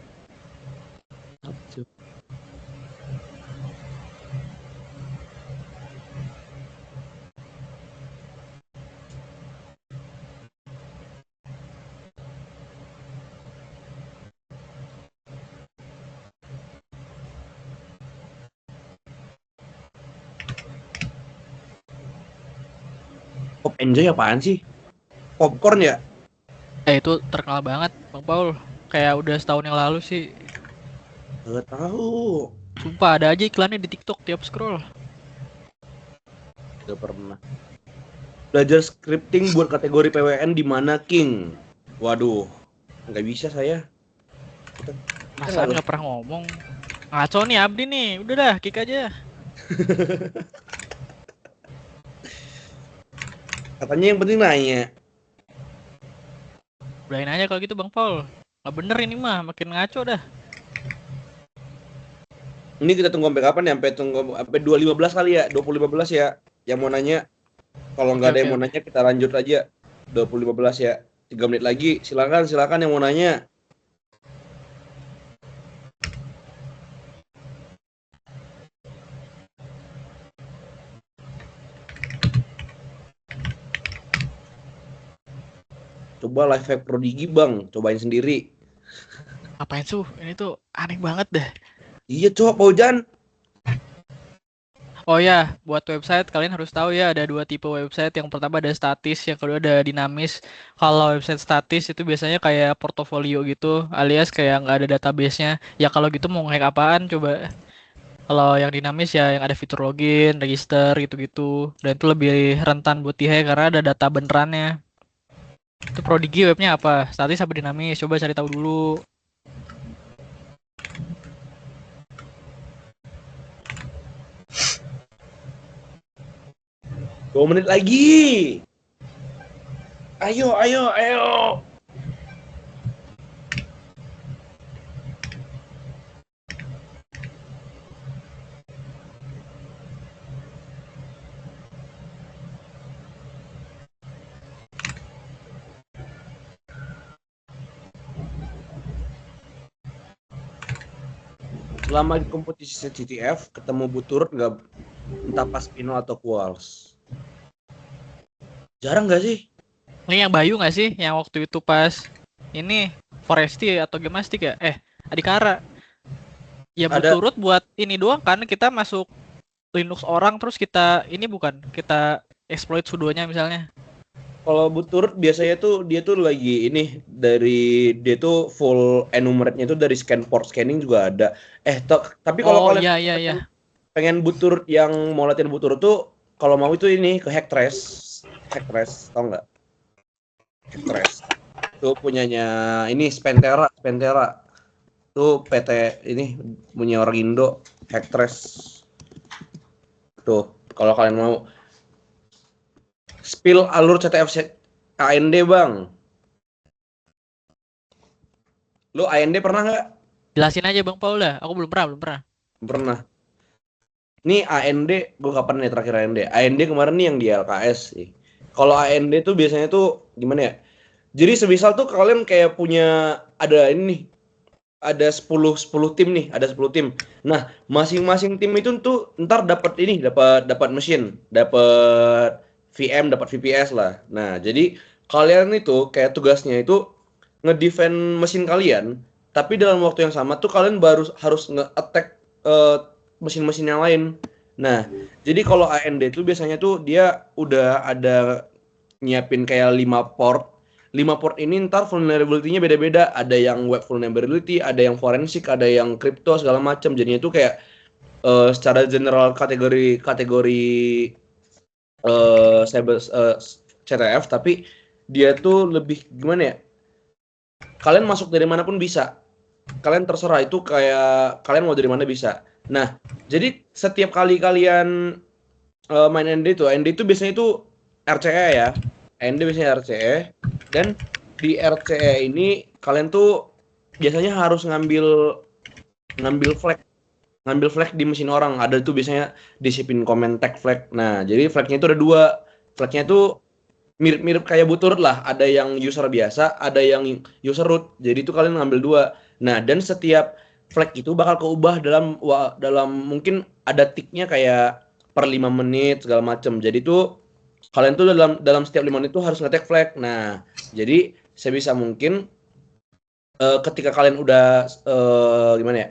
Pop Enjoy apaan sih? Popcorn ya? Itu terkenal banget Bang Paul. Kayak udah setahun yang lalu sih. Gak tahu. Sumpah ada aja iklannya di TikTok tiap scroll. Gak pernah. Belajar scripting buat kategori PWN di mana King? Waduh, nggak bisa saya. Perasaan nggak pernah ngomong. Ngaco nih Abdi nih. Udah dah, kick aja. Katanya yang penting nanya. Udahin aja kalau gitu Bang Paul. Nggak bener ini mah, makin ngaco dah. Ini kita tunggu sampai kapan ya? Sampai 2015 kali ya? 2015 ya? Yang mau nanya. Kalau nggak ada yang mau nanya kita lanjut aja. 2015 ya. 3 menit lagi. Silakan yang mau nanya. Coba live hack Prodigy bang, cobain sendiri. Apain tuh? Ini tuh aneh banget dah. Iya coba Paujan. Oh ya, buat website kalian harus tahu ya ada dua tipe website. Yang pertama ada statis, yang kedua ada dinamis. Kalau website statis itu biasanya kayak portofolio gitu, alias kayak nggak ada database-nya. Ya kalau gitu mau nge-hack apaan coba? Kalau yang dinamis ya yang ada fitur login, register gitu-gitu. Dan itu lebih rentan buat di-hack karena ada data benerannya. Itu Prodigy webnya apa? Statis apa dinamis? Coba cari tahu dulu. 2 menit lagi. Ayo. Selama di kompetisi CTF ketemu Buturut nggak, entah pas final atau quals? Jarang nggak sih? Ini yang Bayu nggak sih? Yang waktu itu pas ini Foresti atau Gemastik ya? Adikara. Ya Ada. Buturut buat ini doang kan kita masuk Linux orang terus kita ini bukan kita exploit sudonya misalnya. Kalau Buturut biasanya tuh dia tuh lagi ini dari dia tuh full enumerate-nya tuh dari scan port scanning juga ada. Tapi kalau kalian Iya. pengen Buturut yang mau latihan Buturut tuh kalau mau itu ini ke Hacktrace, tau nggak? Hacktrace. Tuh punyanya ini Spentera. Tuh PT ini punya orang Indo, Hacktrace. Tuh, kalau kalian mau spill alur CTF AND, Bang. Lu AND pernah nggak? Jelasin aja Bang Paul dah. Aku belum pernah. Pernah. Nih AND, gue kapan nih terakhir AND? AND kemarin nih yang di LKS sih. Kalau AND tuh biasanya tuh gimana ya? Jadi semisal tuh kalian kayak punya ada ini nih, ada 10 tim nih, ada 10 tim. Nah, masing-masing tim itu tuh ntar dapat ini, dapat mesin, dapat VM, dapat VPS lah. Nah, jadi kalian itu kayak tugasnya itu ngedefend mesin kalian, tapi dalam waktu yang sama tuh kalian baru harus nge-attack mesin-mesin yang lain. Nah, jadi kalau AND itu biasanya tuh dia udah ada nyiapin kayak 5 port ini ntar vulnerability-nya beda-beda. Ada yang web vulnerability, ada yang forensik, ada yang crypto segala macam. Jadinya itu kayak secara general kategori cyber CTF, tapi dia tuh lebih gimana ya? Kalian masuk dari manapun bisa. Kalian terserah itu kayak kalian mau dari mana bisa. Nah, jadi setiap kali kalian main ND itu biasanya itu RCE ya. ND biasanya RCE dan di RCE ini kalian tuh biasanya harus ngambil flag di mesin orang. Ada tuh biasanya disiplin comment tag flag. Nah, jadi flagnya itu ada dua. Flagnya itu mirip-mirip kayak bootroot lah. Ada yang user biasa, ada yang user root. Jadi itu kalian ngambil dua. Nah, dan setiap flag itu bakal keubah dalam mungkin ada ticknya kayak per 5 menit segala macam. Jadi tuh kalian tuh dalam setiap 5 menit tuh harus ngetek flag. Nah, jadi sebisa mungkin ketika kalian udah gimana ya?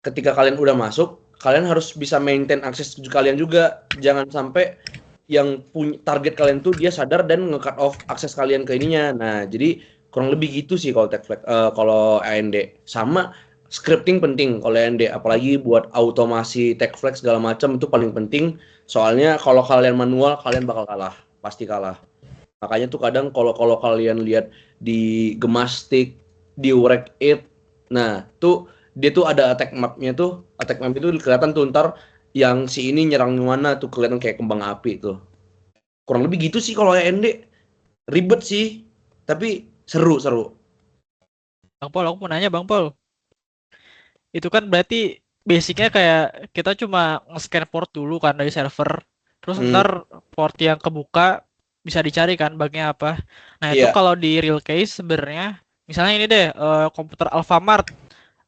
Ketika kalian udah masuk, kalian harus bisa maintain akses kalian juga. Jangan sampai yang punya target kalian tuh dia sadar dan nge-cut off akses kalian ke ininya. Nah, jadi kurang lebih gitu sih kalau tag flag kalau AND. Sama scripting penting kalau AND, apalagi buat automasi tag flag segala macam itu paling penting. Soalnya kalau kalian manual kalian bakal kalah, pasti kalah. Makanya tuh kadang kalau kalian lihat di Gemastic, di Wreck It, nah tuh dia tuh ada attack map itu kelihatan tuh ntar yang si ini nyerang mana tuh kelihatan kayak kembang api tuh. Kurang lebih gitu sih kalau AND. Ribet sih, tapi seru. Bang Paul, aku mau nanya Bang Paul. Itu kan berarti basicnya kayak kita cuma nge-scan port dulu kan dari server. Terus Hmm, ntar port yang kebuka bisa dicari kan bugnya apa. Nah itu iya. kalau di real case sebenarnya misalnya ini deh komputer Alfamart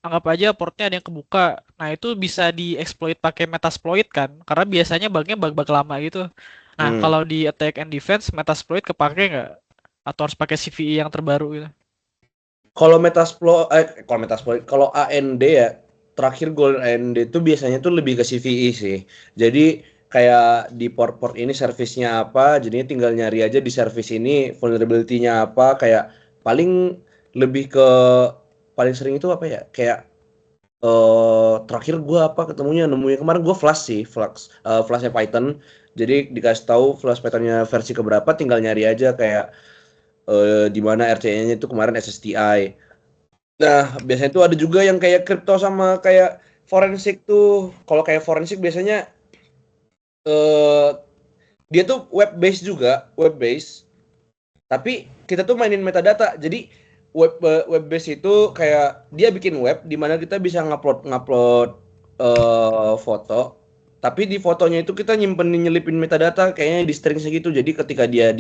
anggap aja portnya ada yang kebuka. Nah itu bisa dieksploit pakai Metasploit kan karena biasanya bugnya bug-bug lama gitu. Nah Hmm. kalau di attack and defense Metasploit kepake nggak? Atau harus pakai CVE yang terbaru gitu? Kalau AND ya, terakhir goal AND itu biasanya tuh lebih ke CVE sih. Jadi kayak di port-port ini servisnya apa, jadinya tinggal nyari aja di servis ini vulnerability-nya apa, kayak paling lebih ke paling sering itu apa ya? Kayak terakhir gua apa nemunya kemarin gua Flash sih, Flashnya Python. Jadi dikasih tahu Flash Pythonnya versi keberapa, tinggal nyari aja kayak di mana RCE-nya itu kemarin SSTI. Nah, biasanya tuh ada juga yang kayak kripto sama kayak forensik tuh. Kalau kayak forensik biasanya eh dia tuh web base. Tapi kita tuh mainin metadata. Jadi web base itu kayak dia bikin web di mana kita bisa ngupload foto. Tapi di fotonya itu kita nyelipin metadata kayaknya di stringsnya gitu. Jadi ketika dia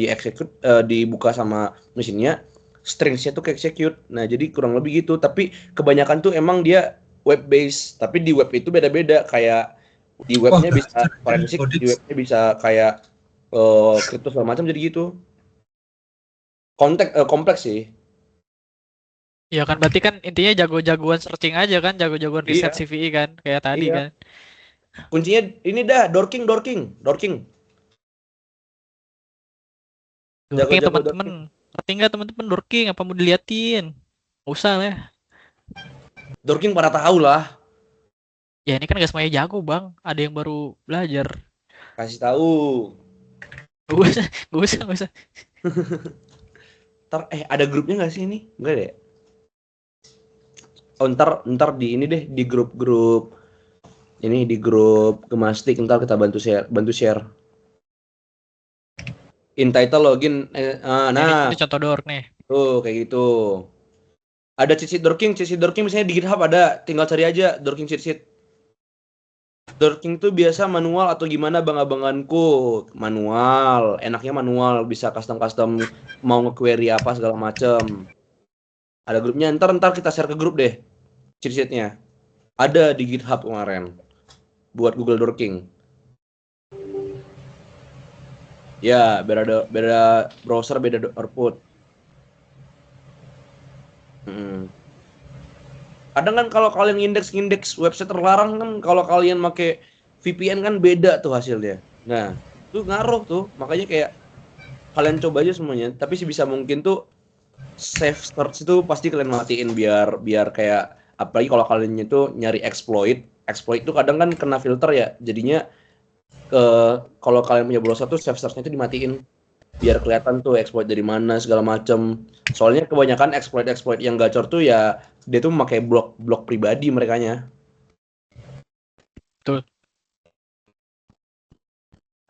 dibuka sama mesinnya, stringsnya tuh ke execute. Nah, jadi kurang lebih gitu. Tapi kebanyakan tuh emang dia web base. Tapi di web itu beda-beda. Kayak di Wah, webnya bisa belajar dari forensik, di Codex. webnya bisa kayak kripto segala macam jadi gitu. Kompleks sih. Ya kan berarti kan intinya jago-jagoan searching aja kan, jago-jagoan riset Iya, CVE kan, kayak tadi iya. kan. Kuncinya ini dah, dorking. Dorking Jago-jago teman-teman. dorking. Ngerti nggak teman-teman dorking apa mau diliatin? Nggak usah lah. Dorking pada tahu lah. Ya ini kan gak semuanya jago bang, ada yang baru belajar. Kasih tahu. Gak usah, gak usah. Ada grupnya nggak sih ini? Enggak deh. Oh, ntar di ini deh, di grup-grup ini, di grup Gemastik, ntar kita bantu share. Entitle login, Ini contoh dork nih. tuh kayak gitu. Ada cheat sheet dorking misalnya di GitHub ada, tinggal cari aja dorking cheat sheet. Dorking tuh biasa manual atau gimana bang abanganku? Manual, enaknya manual, bisa custom mau nge-query apa segala macem. Ada grupnya, ntar kita share ke grup deh cheat sheetnya. Ada di GitHub kemarin buat Google Dorking. Ya, beda browser, beda output. Kadang kan kalau kalian indeks website terlarang kan, kalau kalian pakai VPN kan beda tuh hasilnya. Nah, itu ngaruh tuh. Makanya kayak kalian coba aja semuanya. Tapi sebisa mungkin tuh safe search itu pasti kalian matiin biar kayak, apalagi kalau kalian itu nyari exploit itu kadang kan kena filter ya. Jadinya kalau kalian punya browser tuh safe search-nya itu dimatiin biar kelihatan tuh exploit dari mana segala macam. Soalnya kebanyakan exploit yang gacor tuh ya dia tuh memakai blog pribadi merekanya. Betul.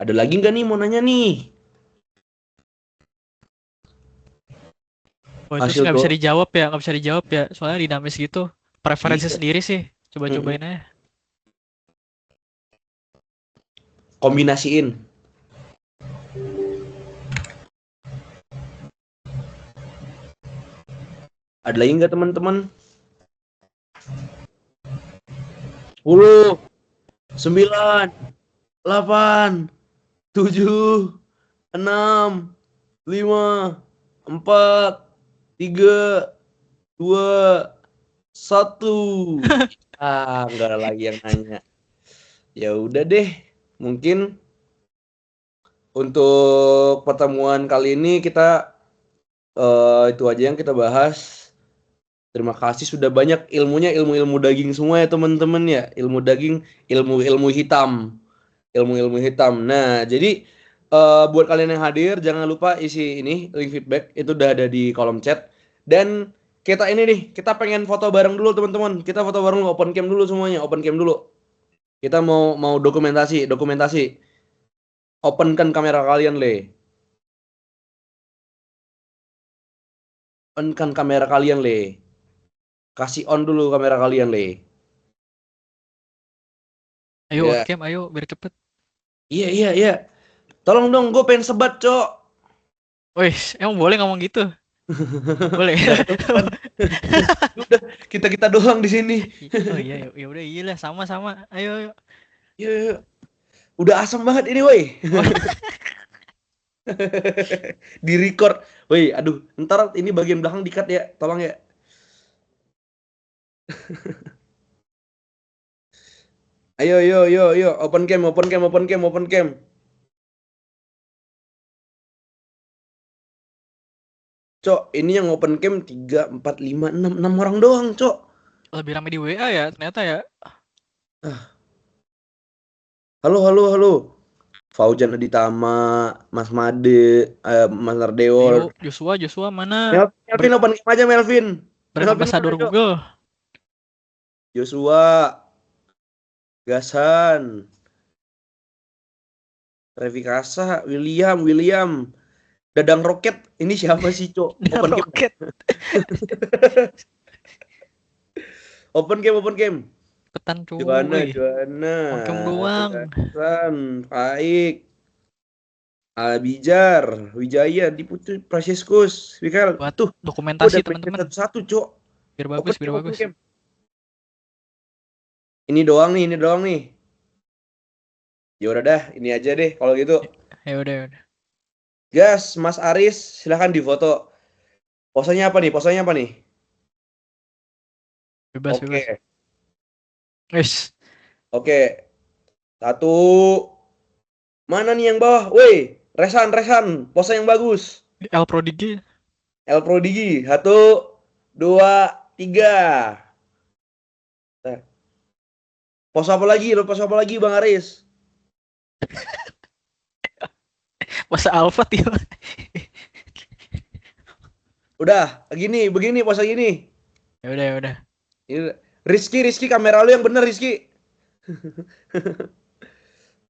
Ada lagi nggak nih mau nanya nih? Oh, itu nggak bisa dijawab ya, soalnya dinamis gitu. Preferensi sendiri sih, cobain aja. Kombinasiin. Ada lagi nggak teman-teman? 10, 9, 8, 7, 6, 5, 4, 3, 2, 1. Nggak ada lagi yang nanya. Ya udah deh, mungkin untuk pertemuan kali ini kita itu aja yang kita bahas. Terima kasih sudah banyak ilmunya, ilmu daging semua ya teman-teman ya. Ilmu daging, ilmu hitam. Ilmu hitam. Nah, jadi buat kalian yang hadir jangan lupa isi ini link feedback itu udah ada di kolom chat. Dan kita ini nih, kita pengen foto bareng dulu teman-teman. Kita foto bareng, open cam dulu semuanya, open cam dulu. Kita mau dokumentasi. Open kan kamera kalian, Le. On kan kamera kalian, Le. Kasih on dulu kamera kalian, Le. Ayo Ya. on cam, ayo biar cepet. Iya. Tolong dong, gue pengen sebat, Cok. Wih, emang boleh ngomong gitu? Boleh. Udah, kita doang di sini. Oh iya, ya udah iyalah, sama-sama. Ayo. Yuk. Udah asem banget ini, woi. Di record. Woi, aduh, ntar ini bagian belakang di-cut ya, tolong ya. Ayo, open cam. Cok, ini yang open cam 3, 4, 5, 6 orang doang, Cok. Lebih ramai di WA ya, ternyata ya. Halo. Faujan Aditama, Mas Made, Mas Nardewol. Ayo, Joshua mana? Melvin open cam aja, Melvin. Ambasador Google. Joshua, Gasan, Revi Kasa, William, Dadang Roket. Ini siapa sih, Cok? Open Roket. Open cam. Petan cuy. Juana. Oncom doang. Gasan, Faik, Albijar, Wijaya, Diputu, Prasiskus, Wikal. Buat Tuh, dokumentasi teman-teman. Satu, Cok. Biar bagus. Ini doang nih. Ya udah dah, ini aja deh kalau gitu. Ya udah. Gas, Mas Aris, silahkan difoto. Posenya apa nih? Bebas. Wes. Oke. 1. Mana nih yang bawah? Woi, Resan. Pose yang bagus. El Prodigi. 1, 2, 3. Pose apa lagi, Bang Aris? Masa Alfat ya. Udah, begini pose gini. Ya udah. Ini Rizky kamera lu yang bener Rizky.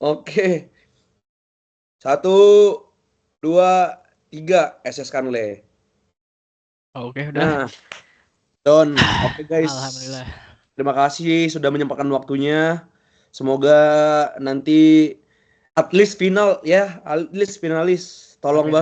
Oke. 1, 2, 3 SS kan le. Oke, udah. Nah, Don. Oke guys. Alhamdulillah. Terima kasih sudah menyempatkan waktunya. Semoga nanti at least finalis. Tolong Amin. banget.